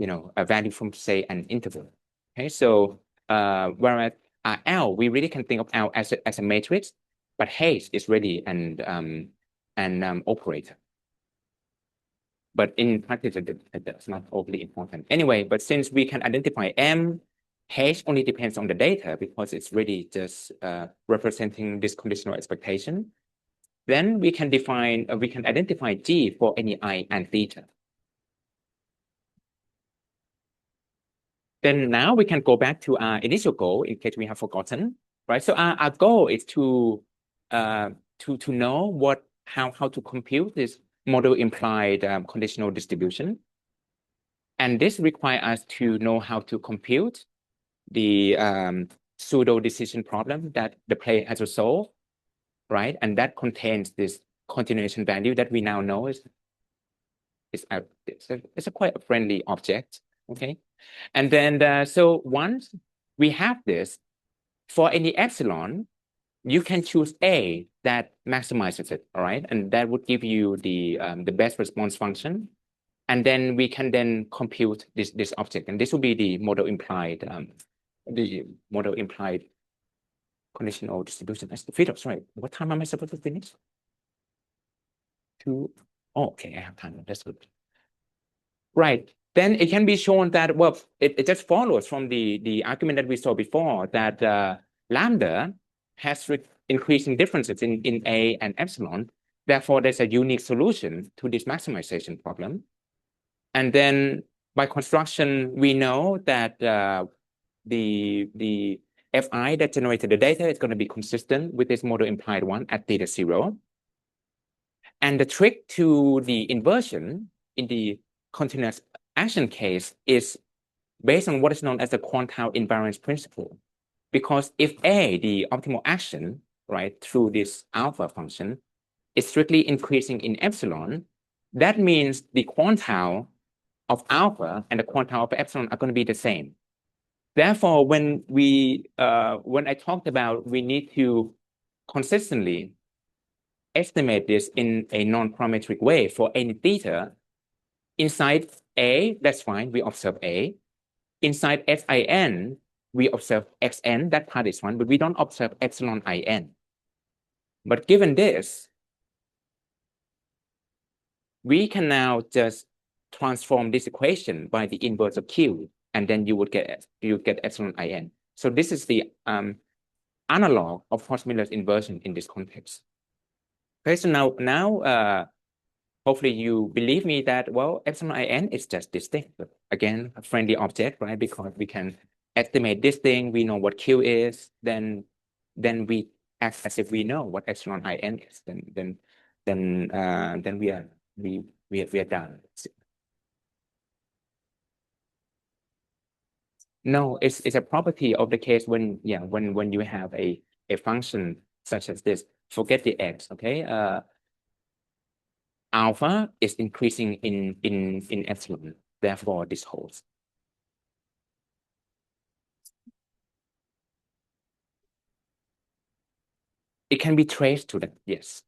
a value from, say, an interval. Okay, so whereas L, we really can think of L as a matrix, but H is really an operator. But in practice, it's not overly important. Anyway, but since we can identify M, H only depends on the data because it's really just representing this conditional expectation. Then we can identify G for any I and theta. Then now we can go back to our initial goal in case we have forgotten, right? So our goal is to know how to compute this model implied conditional distribution. And this requires us to know how to compute the pseudo decision problem that the player has to solve, right? And that contains this continuation value that we now know is a quite friendly object, okay? And then so once we have this, for any epsilon, you can choose A that maximizes it, all right? And that would give you the best response function. And then we can then compute this object. And this will be the model implied conditional distribution. Sorry, what time am I supposed to finish? Oh, okay, I have time. That's good. Right. Then it can be shown that, well, it just follows from the argument that we saw before that lambda has increasing differences in A and epsilon. Therefore, there's a unique solution to this maximization problem. And then by construction, we know that the Fi that generated the data is going to be consistent with this model implied one at theta 0. And the trick to the inversion in the continuous action case is based on what is known as the quantile invariance principle. Because if A, the optimal action, right, through this alpha function, is strictly increasing in epsilon, that means the quantile of alpha and the quantile of epsilon are going to be the same. Therefore, when I talked about we need to consistently estimate this in a non-parametric way for any theta, inside A, that's fine, we observe A. Inside Sin, we observe Xn, that part is fine, but we don't observe epsilon In. But given this, we can now just transform this equation by the inverse of Q, and then you get epsilon In. So this is the analog of Cauchy-Miller's inversion in this context. Okay, so now hopefully you believe me that, well, epsilon In is just this thing. But again, a friendly object, right? Because we can estimate this thing, we know what Q is, then we act as if we know what epsilon In is. Then we are done. No, it's a property of the case when you have a function such as this. Forget the x, okay? Alpha is increasing in epsilon, therefore this holds. It can be traced to that, yes.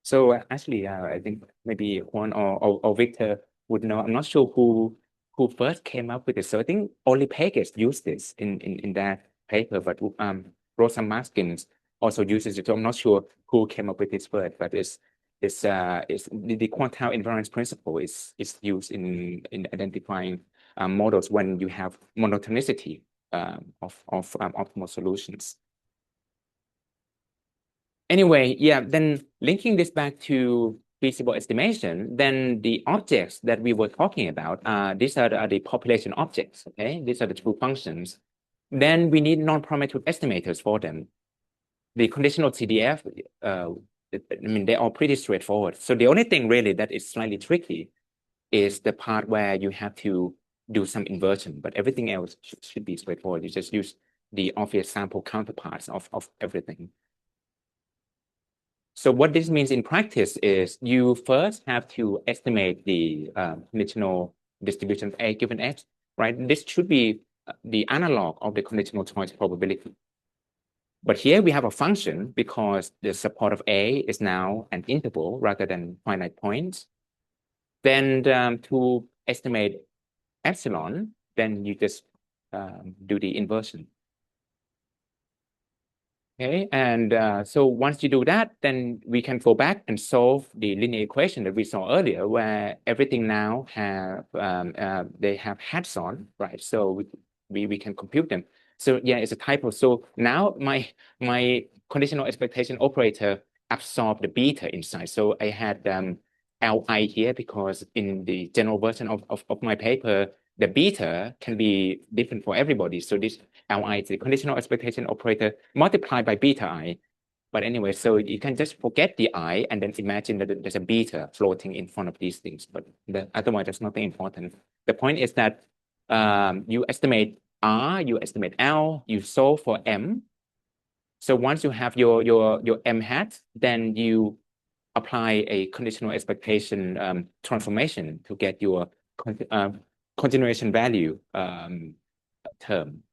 So actually, I think maybe Juan or Victor would know. I'm not sure who first came up with this. So I think only Pages used this in that paper, but Rosa Maskins also uses it. So I'm not sure who came up with this first, but it's the quantile invariance principle is used in identifying models when you have monotonicity of optimal solutions. Anyway, yeah, then linking this back to feasible estimation, then the objects that we were talking about, these are the population objects, okay? These are the true functions. Then we need non-parametric estimators for them. the conditional CDF, I mean, they're all pretty straightforward. So the only thing really that is slightly tricky is the part where you have to do some inversion, but everything else should be straightforward. You just use the obvious sample counterparts of everything. So what this means in practice is you first have to estimate the conditional distribution of A given X, right? This should be the analog of the conditional choice probability. But here we have a function because the support of A is now an interval rather than finite points. Then to estimate epsilon, then you just do the inversion. Okay, and so once you do that, then we can go back and solve the linear equation that we saw earlier, where everything now have they have hats on, right? So we can compute them. So yeah, it's a typo. So now my conditional expectation operator absorbed the beta inside. So I had Li here because in the general version of my paper, the beta can be different for everybody. So this Li is the conditional expectation operator multiplied by beta I. But anyway, so you can just forget the I and then imagine that there's a beta floating in front of these things. But otherwise, that's nothing important. The point is that you estimate R, you estimate L, you solve for M. So once you have your M hat, then you apply a conditional expectation transformation to get your continuation value term.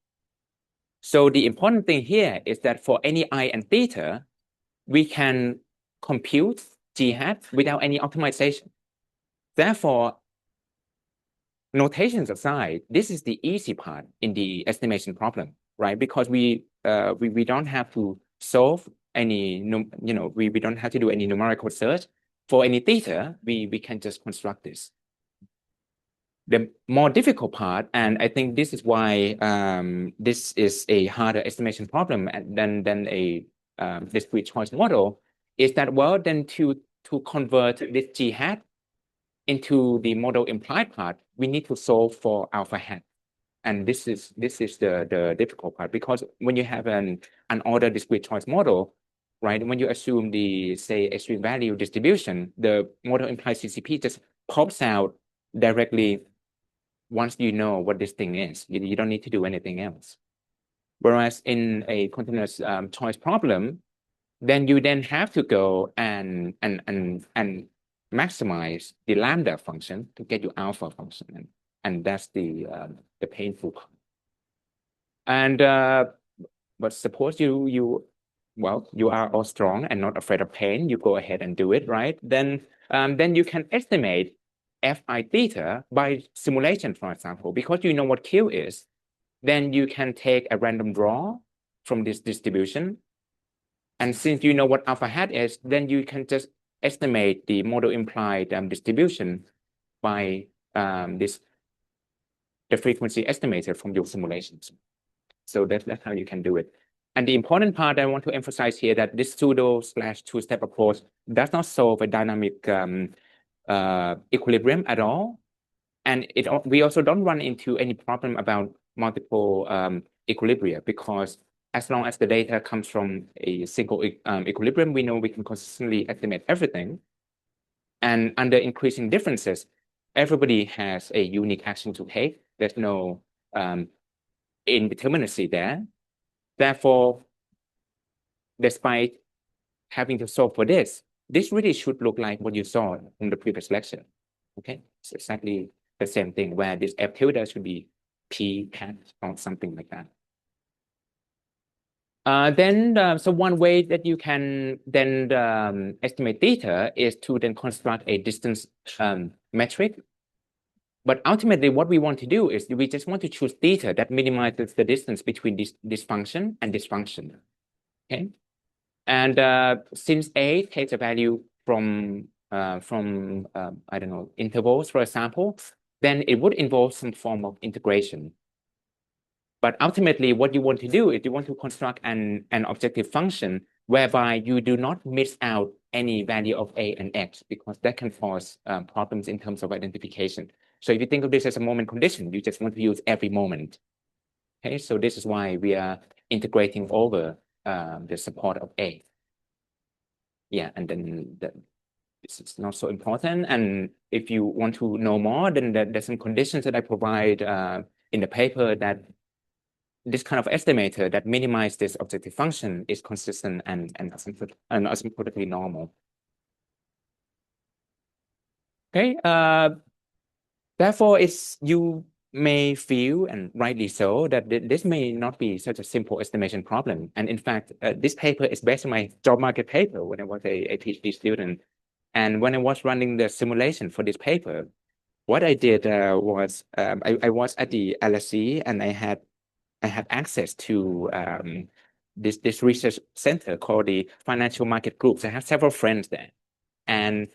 So the important thing here is that for any I and theta, we can compute G hat without any optimization. Therefore, notations aside, this is the easy part in the estimation problem, right? Because we don't have to solve any, we don't have to do any numerical search. For any theta, we can just construct this. The more difficult part, and I think this is why this is a harder estimation problem than a discrete choice model, is that, well, then to convert this G hat into the model implied part, we need to solve for alpha hat. And this is the difficult part, because when you have an unordered discrete choice model, right, when you assume the, say, extreme value distribution, the model implied CCP just pops out directly once you know what this thing is. You don't need to do anything else. Whereas in a continuous choice problem, then you then have to go and maximize the lambda function to get your alpha function, and that's the painful part. And but suppose you are all strong and not afraid of pain, you go ahead and do it, right? Then you can estimate Fi theta by simulation, for example, because you know what Q is. Then you can take a random draw from this distribution. And since you know what alpha hat is, then you can just estimate the model implied distribution by the frequency estimator from your simulations. So that's how you can do it. And the important part I want to emphasize here that this pseudo/two-step approach does not solve a dynamic equilibrium at all. And we also don't run into any problem about multiple equilibria, because as long as the data comes from a single equilibrium, we know we can consistently estimate everything. And under increasing differences, everybody has a unique action to take. There's no indeterminacy there. Therefore, despite having to solve for this really should look like what you saw in the previous lecture. Okay, it's exactly the same thing, where this F tilde should be P hat or something like that. So one way that you can then estimate theta is to then construct a distance metric. But ultimately, what we want to do is we just want to choose theta that minimizes the distance between this function and this function. Okay, and since A takes a value from I don't know, intervals, for example, then it would involve some form of integration. But ultimately, what you want to do is you want to construct an objective function whereby you do not miss out any value of A and X, because that can cause problems in terms of identification. So if you think of this as a moment condition, you just want to use every moment. Okay, so this is why we are integrating over the support of A. Yeah, and then this is not so important. And if you want to know more, then there's some conditions that I provide in the paper that this kind of estimator that minimize this objective function is consistent and asymptotically normal. Okay. Therefore, you may feel, and rightly so, that this may not be such a simple estimation problem. And in fact, this paper is based on my job market paper when I was a PhD student. And when I was running the simulation for this paper, what I did was I was at the LSE and I had access to this research center called the Financial Market Groups. I have several friends there. And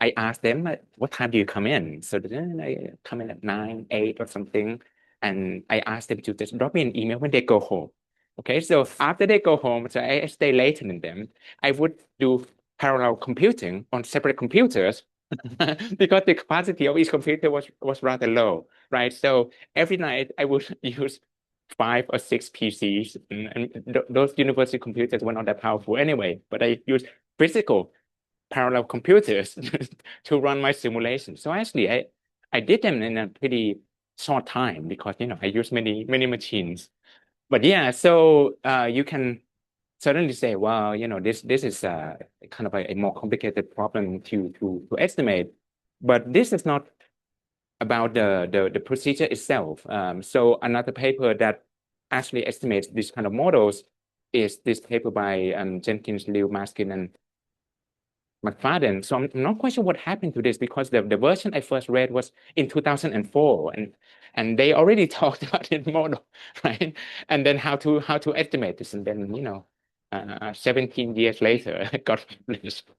I asked them, what time do you come in? So then I come in at 9, 8 or something. And I asked them to just drop me an email when they go home. Okay, so after they go home, so I stay later than them. I would do parallel computing on separate computers because the capacity of each computer was rather low, right? So every night I would use 5 or 6 PCs, and those university computers were not that powerful anyway, but I used physical parallel computers to run my simulation. So actually, I did them in a pretty short time because I use many machines. But yeah, so you can certainly say, well, this is kind of a more complicated problem to estimate, but this is not about the procedure itself. So another paper that actually estimates these kind of models is this paper by Jenkins, Liu, Maskin, and McFadden. So I'm not quite sure what happened to this because the version I first read was in 2004, and they already talked about it model, right? And then how to estimate this, and then 17 years later, it got published.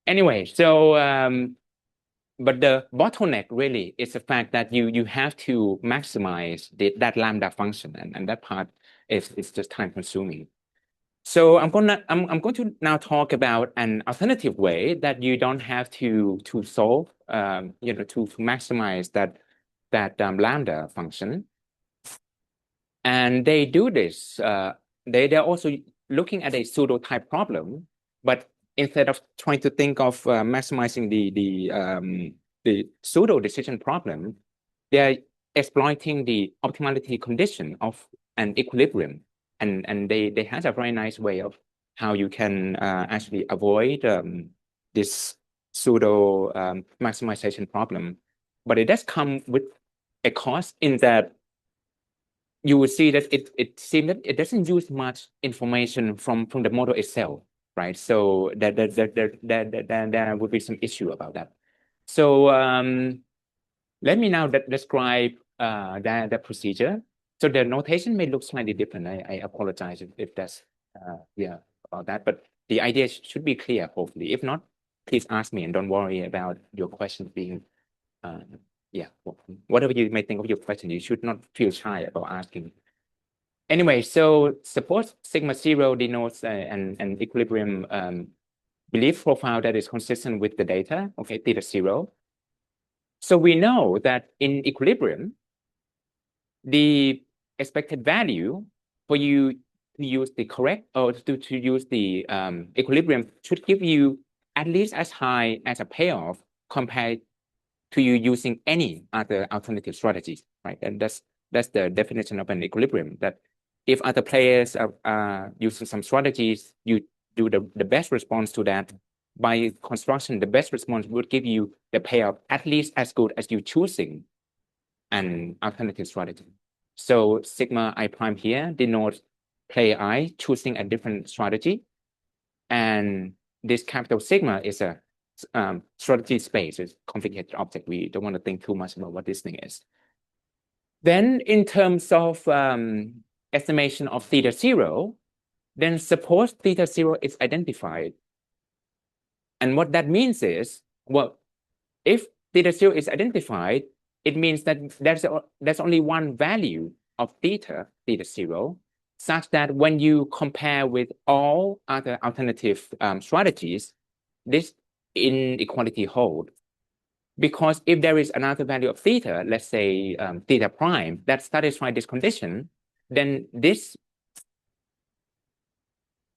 Anyway, so but the bottleneck really is the fact that you have to maximize that lambda function, and that part is just time consuming. So I'm going to now talk about an alternative way that you don't have to solve, to maximize that lambda function. And they do this. They're also looking at a pseudo type problem, but instead of trying to think of maximizing the pseudo decision problem, they're exploiting the optimality condition of an equilibrium. And they have a very nice way of how you can actually avoid this pseudo maximization problem. But it does come with a cost in that you will see that it seems that it doesn't use much information from the model itself, right? So there would be some issue about that. So let me now describe the procedure. So the notation may look slightly different. I apologize if that's about that, but the idea should be clear, hopefully. If not, please ask me and don't worry about your questions being whatever you may think of your question, you should not feel shy about asking. Anyway, so suppose sigma 0 denotes an equilibrium belief profile that is consistent with the data, okay, theta 0. So we know that in equilibrium, the expected value for you to use the correct or to use the equilibrium should give you at least as high as a payoff compared to you using any other alternative strategies, right? And that's the definition of an equilibrium, that if other players are using some strategies, you do the best response to that. By construction, the best response would give you the payoff at least as good as you choosing an alternative strategy. So sigma I prime here denotes player I choosing a different strategy. And this capital sigma is a strategy space, is complicated object. We don't want to think too much about what this thing is. Then in terms of estimation of theta 0, then suppose theta 0 is identified. And what that means is, well, if theta 0 is identified, it means that there's only one value of theta 0, such that when you compare with all other alternative strategies, this inequality hold. Because if there is another value of theta, let's say theta prime, that satisfies this condition, then this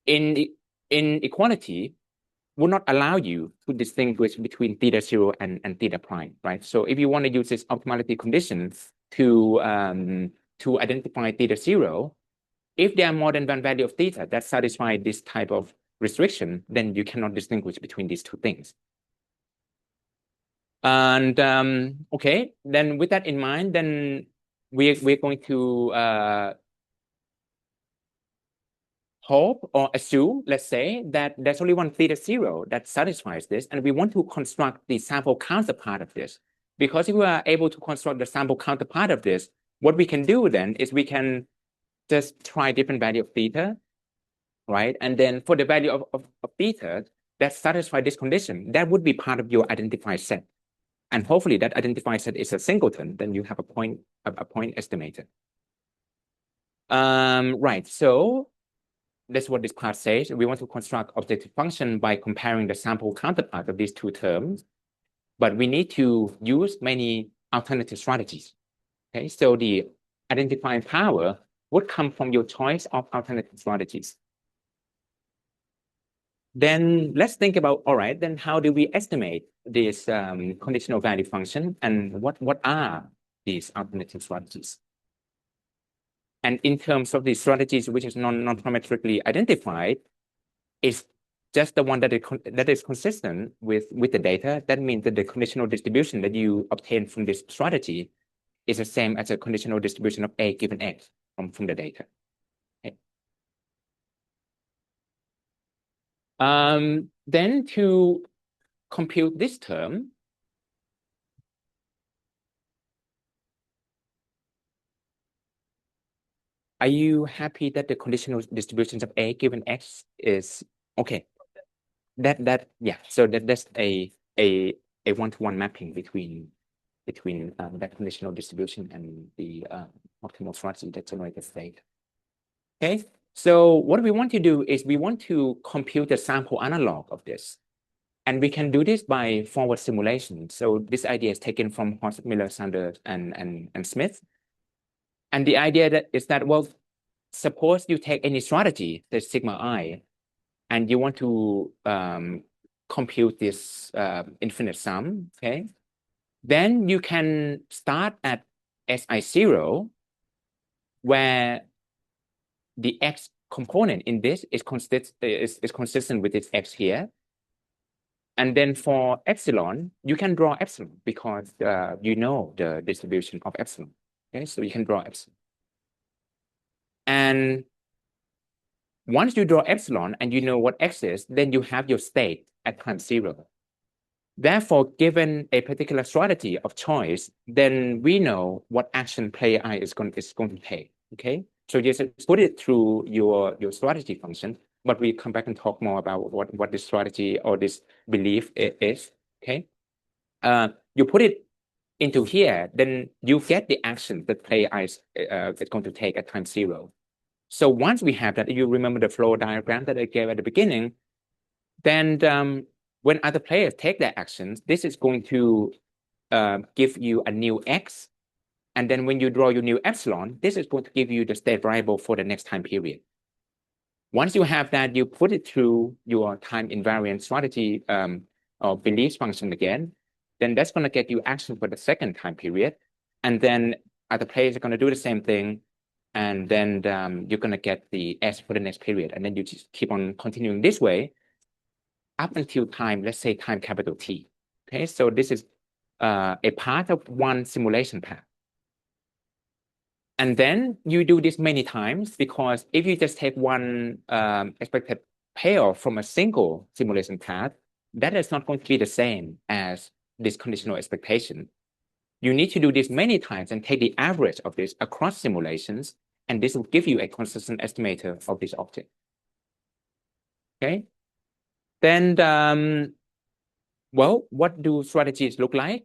in inequality would not allow you to distinguish between theta zero and theta prime, right? So if you want to use this optimality condition to identify theta zero, if there are more than one value of theta that satisfy this type of restriction, then you cannot distinguish between these two things. And okay, then with that in mind, then we're going to hope or assume, let's say, that there's only one theta zero that satisfies this, and we want to construct the sample counterpart of this. Because if we are able to construct the sample counterpart of this, what we can do then is we can just try different value of theta, right? And then for the value of theta that satisfy this condition, that would be part of your identified set. And hopefully that identified set is a singleton, then you have a point estimated. Right, so that's what this class says. We want to construct objective function by comparing the sample counterpart of these two terms, but we need to use many alternative strategies. Okay, so the identifying power would come from your choice of alternative strategies. Then let's think about, all right, then how do we estimate this conditional value function, and what are these alternative strategies? And in terms of the strategies which is non-parametrically identified, is just the one that is consistent with the data. That means that the conditional distribution that you obtain from this strategy is the same as a conditional distribution of A given X from the data. Okay. Then to compute this term, are you happy that the conditional distributions of A given X is okay? Yeah. So that's a one-to-one mapping between that conditional distribution and the optimal strategy that generates state. Okay. So what we want to do is we want to compute the sample analog of this. And we can do this by forward simulation. So this idea is taken from Horst, Miller, Sanders, and Smith. And the idea is that, well, suppose you take any strategy, the sigma I, and you want to compute this infinite sum, okay? Then you can start at Si0, where the X component in this is consistent with its X here. And then for epsilon, you can draw epsilon because you know the distribution of epsilon. Okay, so you can draw epsilon. And once you draw epsilon and you know what X is, then you have your state at time 0. Therefore, given a particular strategy of choice, then we know what action player I is going to take. Okay, so you just put it through your strategy function, but we come back and talk more about what this strategy or this belief is. Okay, you put it into here, then you get the action that player I is going to take at time 0. So once we have that, if you remember the flow diagram that I gave at the beginning, then when other players take their actions, this is going to give you a new X. And then when you draw your new epsilon, this is going to give you the state variable for the next time period. Once you have that, you put it through your time invariant strategy or beliefs function again, then that's going to get you action for the second time period. And then other players are going to do the same thing. And then you're going to get the S for the next period. And then you just keep on continuing this way up until time, let's say time capital T. Okay, so this is a part of one simulation path. And then you do this many times, because if you just take one expected payoff from a single simulation path, that is not going to be the same as this conditional expectation. You need to do this many times and take the average of this across simulations, and this will give you a consistent estimator of this object. Okay. Then, well, what do strategies look like?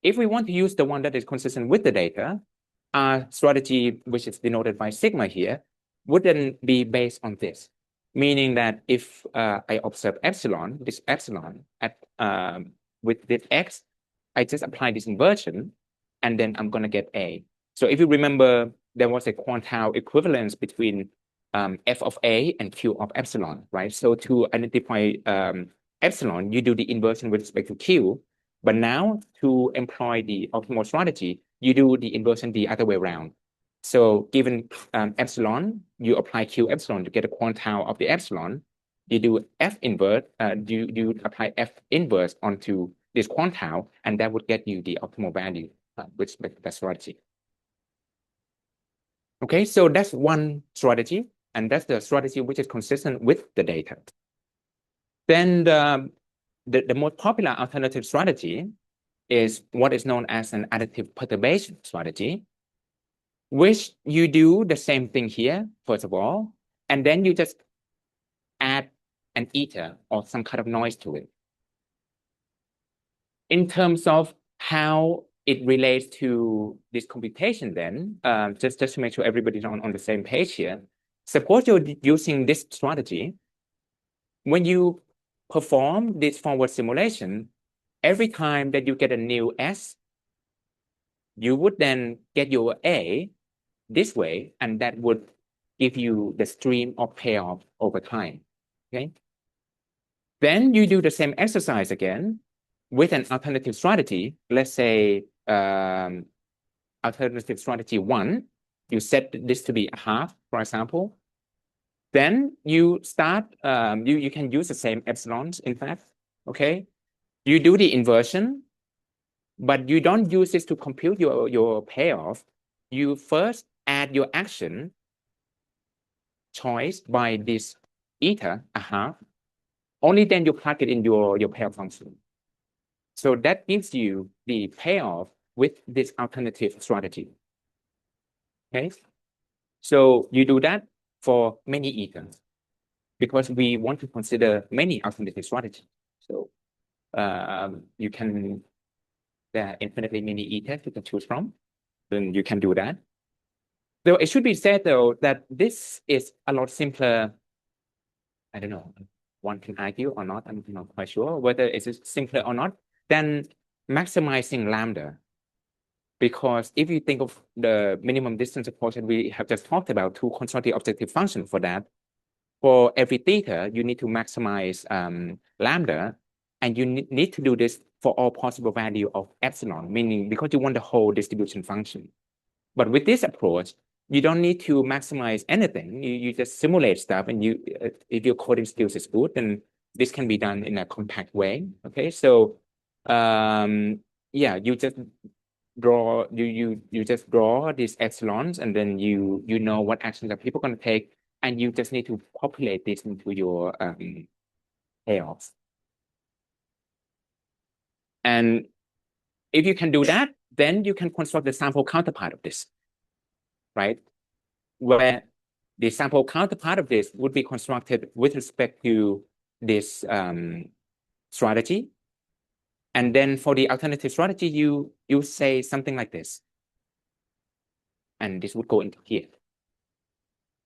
If we want to use the one that is consistent with the data, our strategy, which is denoted by sigma here, would then be based on this. Meaning that if I observe epsilon, this epsilon at with this X, I just apply this inversion, and then I'm going to get A. So if you remember, there was a quantile equivalence between F of A and Q of epsilon, right? So to identify epsilon, you do the inversion with respect to Q. But now to employ the optimal strategy, you do the inversion the other way around. So given epsilon, you apply Q epsilon to get a quantile of the epsilon. You do F inverse, you apply F inverse onto this quantile, and that would get you the optimal value with respect to that strategy. Okay, so that's one strategy, and that's the strategy which is consistent with the data. Then the most popular alternative strategy is what is known as an additive perturbation strategy, which you do the same thing here, first of all, and then you just add an eta or some kind of noise to it. In terms of how it relates to this computation then, just to make sure everybody's on the same page here, suppose you're using this strategy. When you perform this forward simulation, every time that you get a new S, you would then get your A this way, and that would give you the stream of payoff over time, okay? Then you do the same exercise again with an alternative strategy. Let's say alternative strategy 1, you set this to be a half, for example. Then you start, you can use the same epsilons, in fact, okay? You do the inversion, but you don't use this to compute your payoff. You first add your action choice by this eta, a half. Only then you plug it in your payoff function. So that gives you the payoff with this alternative strategy. Okay, so you do that for many etas because we want to consider many alternative strategies. So you can, there are infinitely many etas you can choose from. Then you can do that. Though it should be said though that this is a lot simpler. I don't know, one can argue or not. I'm not quite sure whether it's simpler or not than maximizing lambda. Because if you think of the minimum distance approach that we have just talked about, to construct the objective function for that, for every theta, you need to maximize lambda, and you need to do this for all possible value of epsilon, meaning because you want the whole distribution function. But with this approach, you don't need to maximize anything. You just simulate stuff, and you if your coding skills is good, then this can be done in a compact way. Okay, so yeah, you just draw you just draw these epsilons, and then you know what actions that people are going to take, and you just need to populate this into your payoffs. And if you can do that, then you can construct the sample counterpart of this, right? Where the sample counterpart of this would be constructed with respect to this strategy. And then for the alternative strategy, you say something like this. And this would go into here.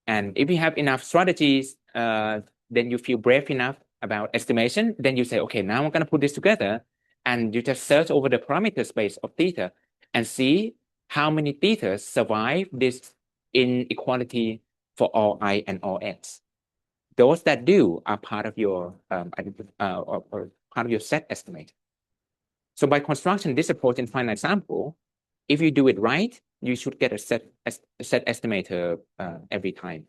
And if you have enough strategies, then you feel brave enough about estimation, then you say, okay, now I'm going to put this together. And you just search over the parameter space of theta and see how many thetas survive this inequality for all I and all x. Those that do are part of your or part of your set estimate. So by construction, this approach in finite sample, if you do it right, you should get a set estimator every time.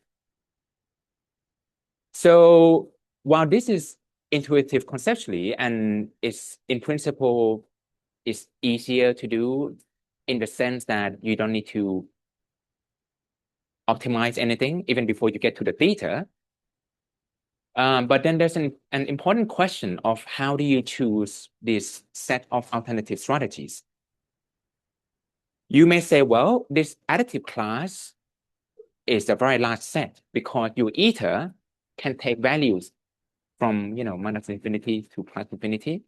So while this is intuitive conceptually, and it's in principle, it's easier to do in the sense that you don't need to optimize anything even before you get to the theta. But then there's an important question of how do you choose this set of alternative strategies? You may say, well, this additive class is a very large set because your eta can take values from minus infinity to plus infinity.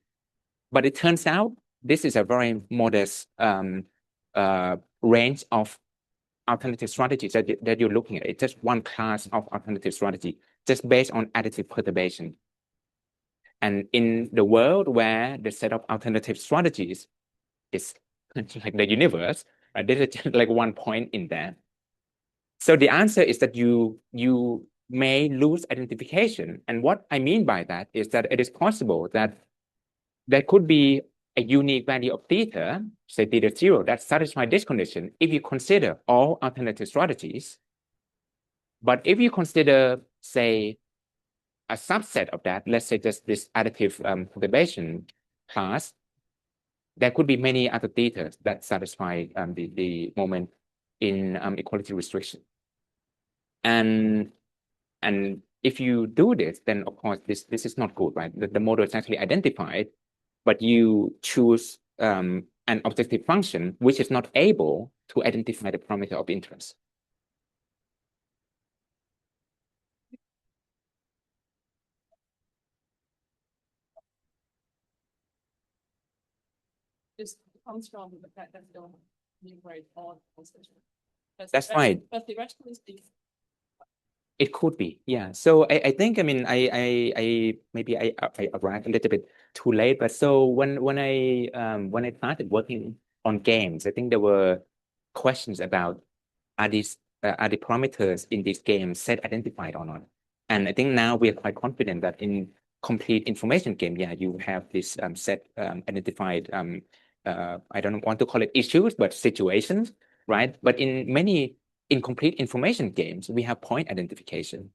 But it turns out this is a very modest range of alternative strategies that you're looking at. It's just one class of alternative strategy, just based on additive perturbation. And in the world where the set of alternative strategies is like the universe, right, this is just like one point in there. So the answer is that you may lose identification. And what I mean by that is that it is possible that there could be a unique value of theta, say theta 0, that satisfies this condition if you consider all alternative strategies. But if you consider, say, a subset of that, let's say just this additive perturbation class, there could be many other theta that satisfy the moment in equality restriction. And if you do this, then of course this is not good, right? The model is actually identified, but you choose an objective function which is not able to identify the parameter of interest. This comes from the fact that they don't enumerate all constituents. That's right. But theoretically speaking, it could be, yeah. So I think, I mean, I maybe I arrived a little bit too late, but so when I started working on games, I think there were questions about are the parameters in these games set identified or not? And I think now we are quite confident that in complete information game, yeah, you have this set identified I don't want to call it issues, but situations, right? But in many incomplete information games, we have point identification.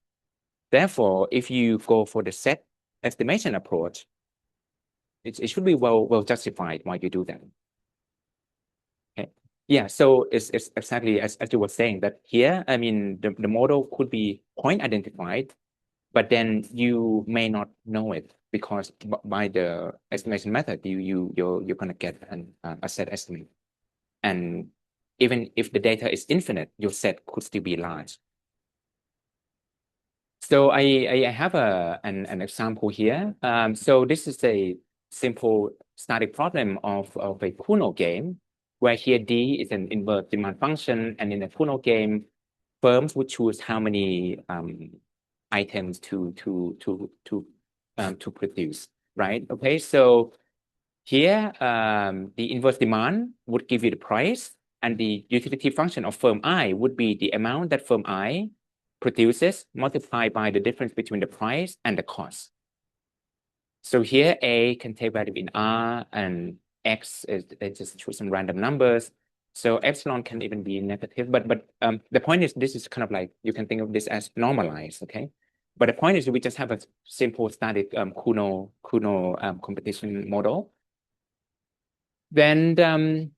Therefore, if you go for the set estimation approach, it should be well justified why you do that. Okay. Yeah, so it's exactly as you were saying that here, I mean, the model could be point identified, but then you may not know it because by the estimation method, you're gonna get a set estimate. And even if the data is infinite, your set could still be large. So I have an example here. So this is a simple static problem of a Kuno game, where here D is an inverse demand function, and in a Kuno game, firms would choose how many items to produce, right? Okay, so here the inverse demand would give you the price, and the utility function of firm I would be the amount that firm I produces multiplied by the difference between the price and the cost. So here A can take value in R, and X is just choose some random numbers. So epsilon can even be negative, but the point is this is kind of like you can think of this as normalized, okay? But the point is we just have a simple static Kuno competition model. Then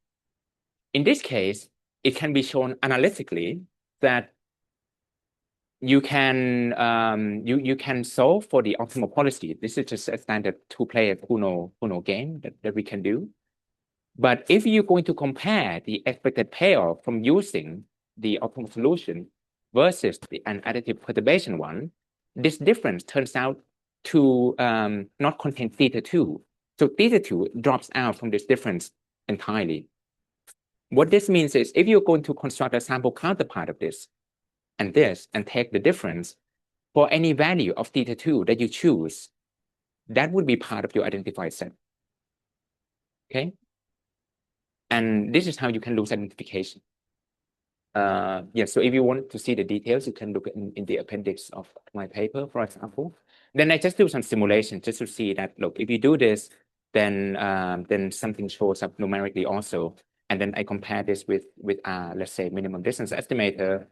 in this case, it can be shown analytically that you can you can solve for the optimal policy. This is just a standard two-player Kuno game that we can do. But if you're going to compare the expected payoff from using the optimal solution versus an additive perturbation one, this difference turns out to not contain theta 2. So theta 2 drops out from this difference entirely. What this means is if you're going to construct a sample counterpart of this and take the difference for any value of theta 2 that you choose, that would be part of your identified set. Okay? And this is how you can lose identification. Yeah, so if you want to see the details, you can look in the appendix of my paper, for example. Then I just do some simulation just to see that, look, if you do this, then something shows up numerically also. And then I compare this with let's say, minimum distance estimator.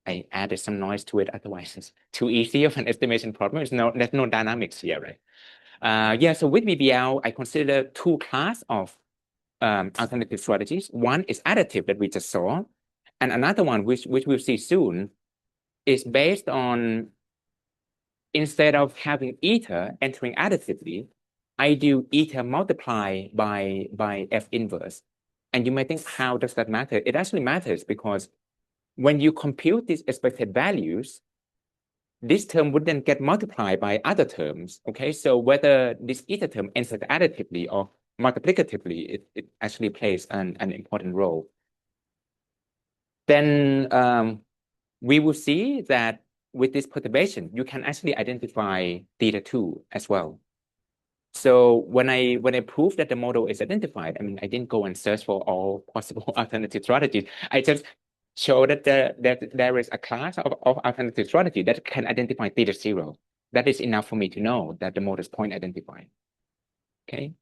I added some noise to it, otherwise it's too easy of an estimation problem. There's no dynamics here, right? Yeah, so with VBL, I consider two classes of alternative strategies. One is additive that we just saw, and another one, which we'll see soon, is based on, instead of having eta entering additively, I do eta multiply by F inverse. And you may think, how does that matter? It actually matters because when you compute these expected values, this term would then get multiplied by other terms, okay? So whether this eta term enters additively or multiplicatively, it actually plays an important role. Then we will see that with this perturbation, you can actually identify theta 2 as well. So when I prove that the model is identified, I mean, I didn't go and search for all possible alternative strategies. I just show that there is a class of alternative strategy that can identify theta zero. That is enough for me to know that the model is point identified. Okay.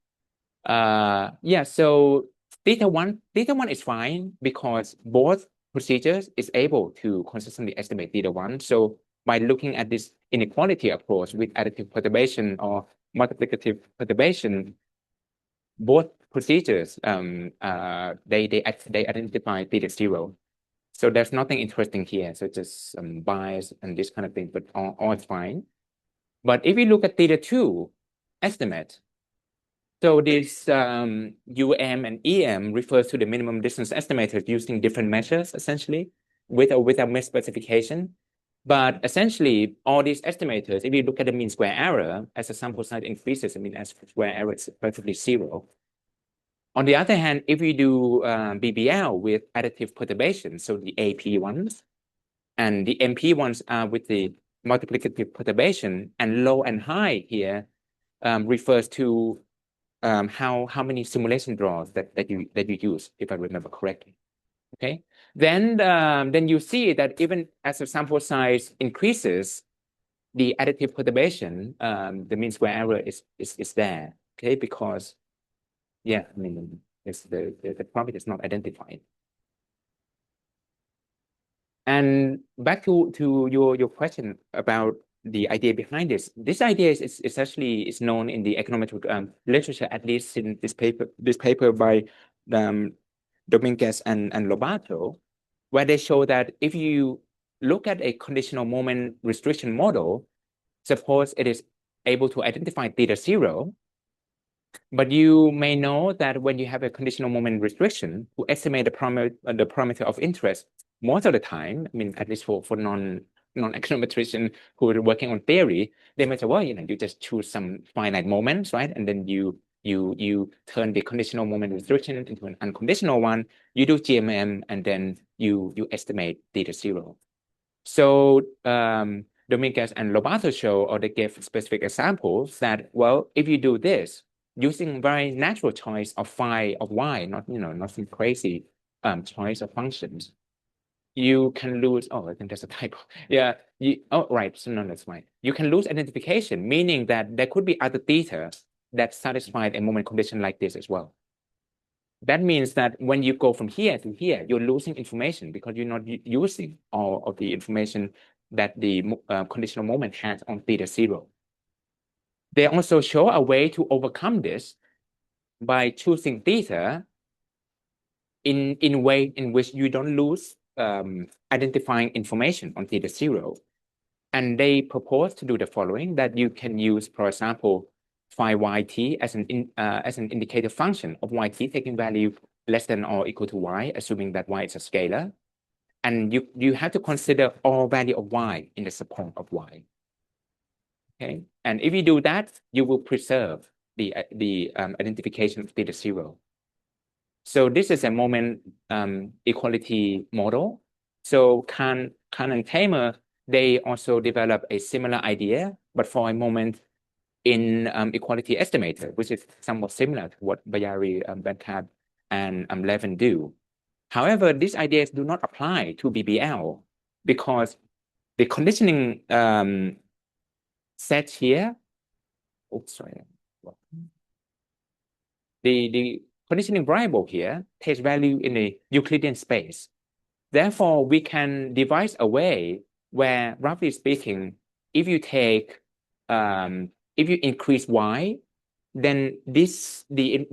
Yeah, so theta one is fine because both procedures is able to consistently estimate theta one. So by looking at this inequality approach with additive perturbation or multiplicative perturbation, both procedures they identify theta zero. So there's nothing interesting here. So just bias and this kind of thing, but all is fine. But if you look at theta two estimate, so this UM and EM refers to the minimum distance estimators using different measures, essentially, with or without misspecification. But essentially, all these estimators, if you look at the mean square error, as the sample size increases, I mean, as square error is perfectly zero. On the other hand, if you do BBL with additive perturbation, so the AP ones, and the MP ones are with the multiplicative perturbation, and low and high here refers to how many simulation draws that you use, if I remember correctly. Okay, then you see that even as the sample size increases, the additive perturbation, the mean square error is there. Okay, because yeah, I mean it's the profit is not identified. And back to your question about the idea behind this. This idea is actually known in the econometric literature, at least in this paper by Dominguez and Lobato, where they show that if you look at a conditional moment restriction model, suppose it is able to identify theta zero, but you may know that when you have a conditional moment restriction to estimate the parameter of interest, most of the time, I mean, at least for non-econometricians who are working on theory, they may say, well, you just choose some finite moments, right? And then you turn the conditional moment restriction into an unconditional one. You do GMM, and then you estimate theta zero. So Dominguez and Lobato show, or they gave specific examples that, well, if you do this using very natural choice of phi of y, not some crazy choice of functions, you can lose. Oh, I think that's a typo. Yeah. Right. So no, that's fine. You can lose identification, meaning that there could be other theta that satisfy a moment condition like this as well. That means that when you go from here to here, you're losing information because you're not using all of the information that the conditional moment has on theta zero. They also show a way to overcome this by choosing theta in a way in which you don't lose identifying information on theta zero. And they propose to do the following, that you can use, for example, phi yt as an indicator function of yt taking value less than or equal to y, assuming that y is a scalar. And you have to consider all value of y in the support of y. Okay, and if you do that, you will preserve the identification of theta zero. So this is a moment equality model. So Kahn and Tamer, they also develop a similar idea, but for a moment in equality estimator, which is somewhat similar to what Bayari, Bentab, and Levin do. However, these ideas do not apply to BBL because the conditioning set here, oops, sorry. The conditioning variable here takes value in a Euclidean space. Therefore, we can devise a way where, roughly speaking, if you take, if you increase y, then this the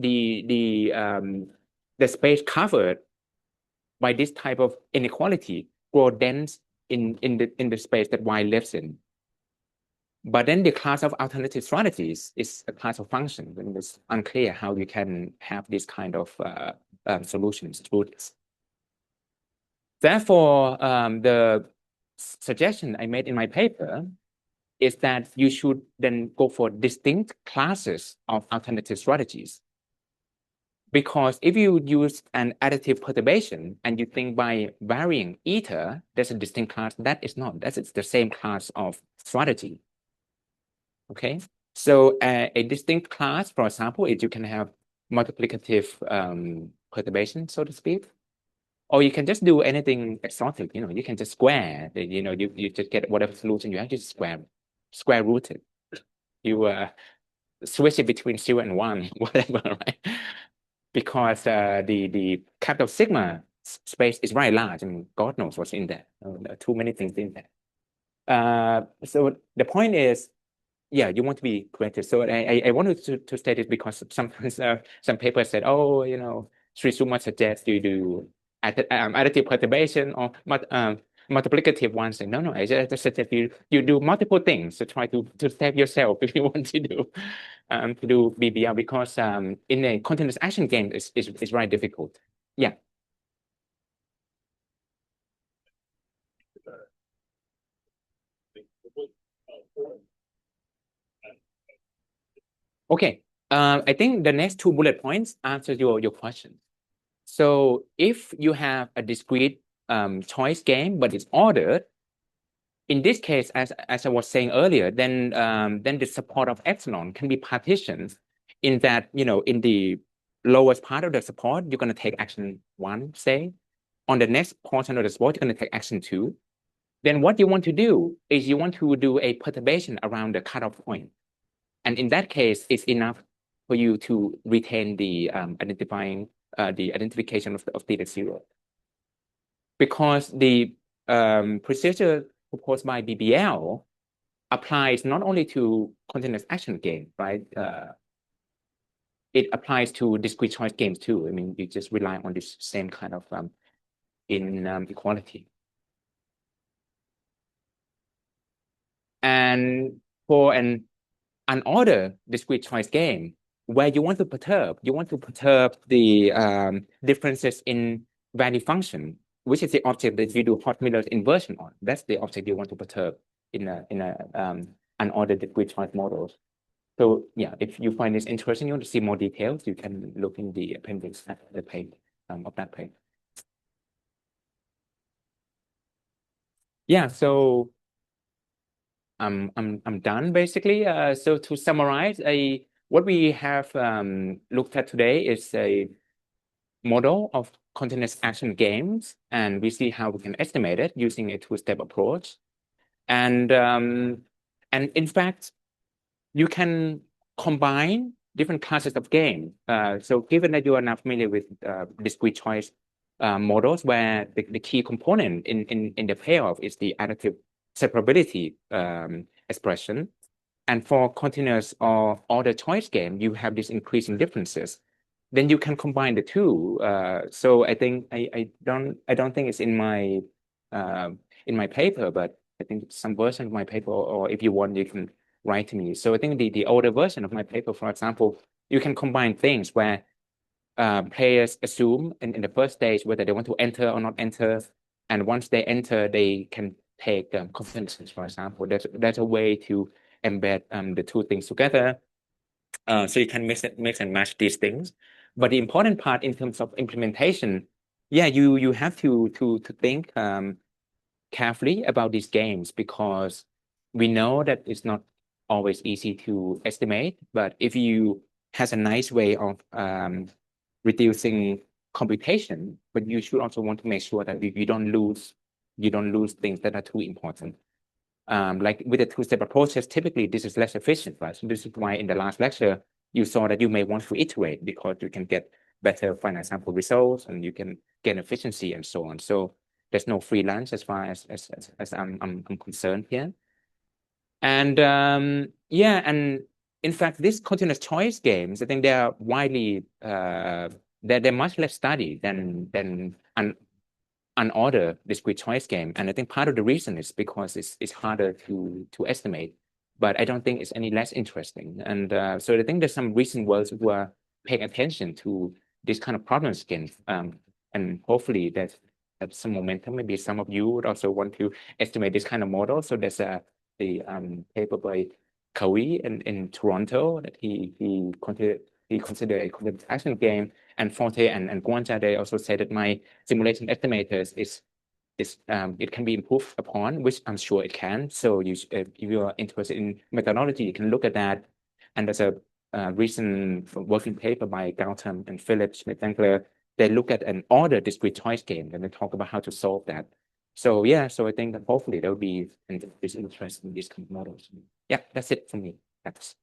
space covered by this type of inequality grow dense in the space that y lives in. But then the class of alternative strategies is a class of functions, and it's unclear how you can have this kind of solutions through this. Therefore, the suggestion I made in my paper is that you should then go for distinct classes of alternative strategies. Because if you use an additive perturbation and you think by varying eta, there's a distinct class, that is not. That's the same class of strategy. Okay, so a distinct class, for example, is you can have multiplicative perturbation, so to speak. Or you can just do anything exotic, you can just square, you just get whatever solution you have, just square root it. You switch it between 0 and 1, whatever, right? Because the capital sigma space is very large, and God knows what's in there. There are too many things in there. So the point is, yeah, you want to be creative. So I wanted to state this because sometimes some papers said, oh, Srisuma suggests you do additive perturbation or multiplicative ones. And no, I just suggest you do multiple things to try to save yourself if you want to do BBL, because in a continuous action game is very difficult. Yeah. Okay. I think the next 2 bullet points answer your question. So if you have a discrete choice game, but it's ordered, in this case, as I was saying earlier, then the support of epsilon can be partitioned in that, in the lowest part of the support, you're going to take action 1, say. On the next portion of the support, you're going to take action 2. Then what you want to do is you want to do a perturbation around the cutoff point. And in that case, it's enough for you to retain the identification of theta 0. Because the procedure proposed by BBL applies not only to continuous action game, right? It applies to discrete choice games too. I mean, you just rely on this same kind of inequality. And for an unordered discrete choice game, where you want to perturb the differences in value function, which is the object that you do hot Miller's inversion on. That's the object you want to perturb in a unordered discrete choice models. So yeah, if you find this interesting, you want to see more details, you can look in the appendix at the page of that page. Yeah, so I'm done basically. So to summarize, what we have looked at today is a model of continuous action games, and we see how we can estimate it using a 2-step approach. And in fact, you can combine different classes of game. So given that you are now familiar with discrete choice models, where the key component in the payoff is the additive separability expression. And for continuous or order choice game, you have these increasing differences. Then you can combine the two. So I think I don't think it's in my paper, but I think some version of my paper, or if you want, you can write to me. So I think the older version of my paper, for example, you can combine things where players assume in the first stage whether they want to enter or not enter, and once they enter, they can take consensus, for example. That's a way to embed the two things together. So you can mix and match these things. But the important part in terms of implementation, yeah, you have to think carefully about these games, because we know that it's not always easy to estimate. But if you has a nice way of reducing computation, but you should also want to make sure that you don't lose things that are too important. Like with the 2-step approaches, typically this is less efficient, right? So this is why in the last lecture, you saw that you may want to iterate, because you can get better finite sample results and you can gain efficiency and so on. So there's no free lunch as far as I'm concerned here. And yeah, and in fact, these continuous choice games, I think they are widely they're much less studied than an unordered discrete choice game. And I think part of the reason is because it's harder to estimate, but I don't think it's any less interesting. And so I think there's some recent works who are paying attention to this kind of problems again. And hopefully there's some momentum. Maybe some of you would also want to estimate this kind of model. So there's the paper by Kawi in Toronto that he considered a continuous action game, and Forte and Guanja, they also said that my simulation estimators is it can be improved upon, which I'm sure it can. So if you are interested in methodology, you can look at that. And there's a recent working paper by Gautam and Philip Schmidt-Winkler they look at an ordered discrete choice game and they talk about how to solve that. So yeah, so I think that hopefully there will be an interest in these kind of models. Yeah, that's it for me. Thanks.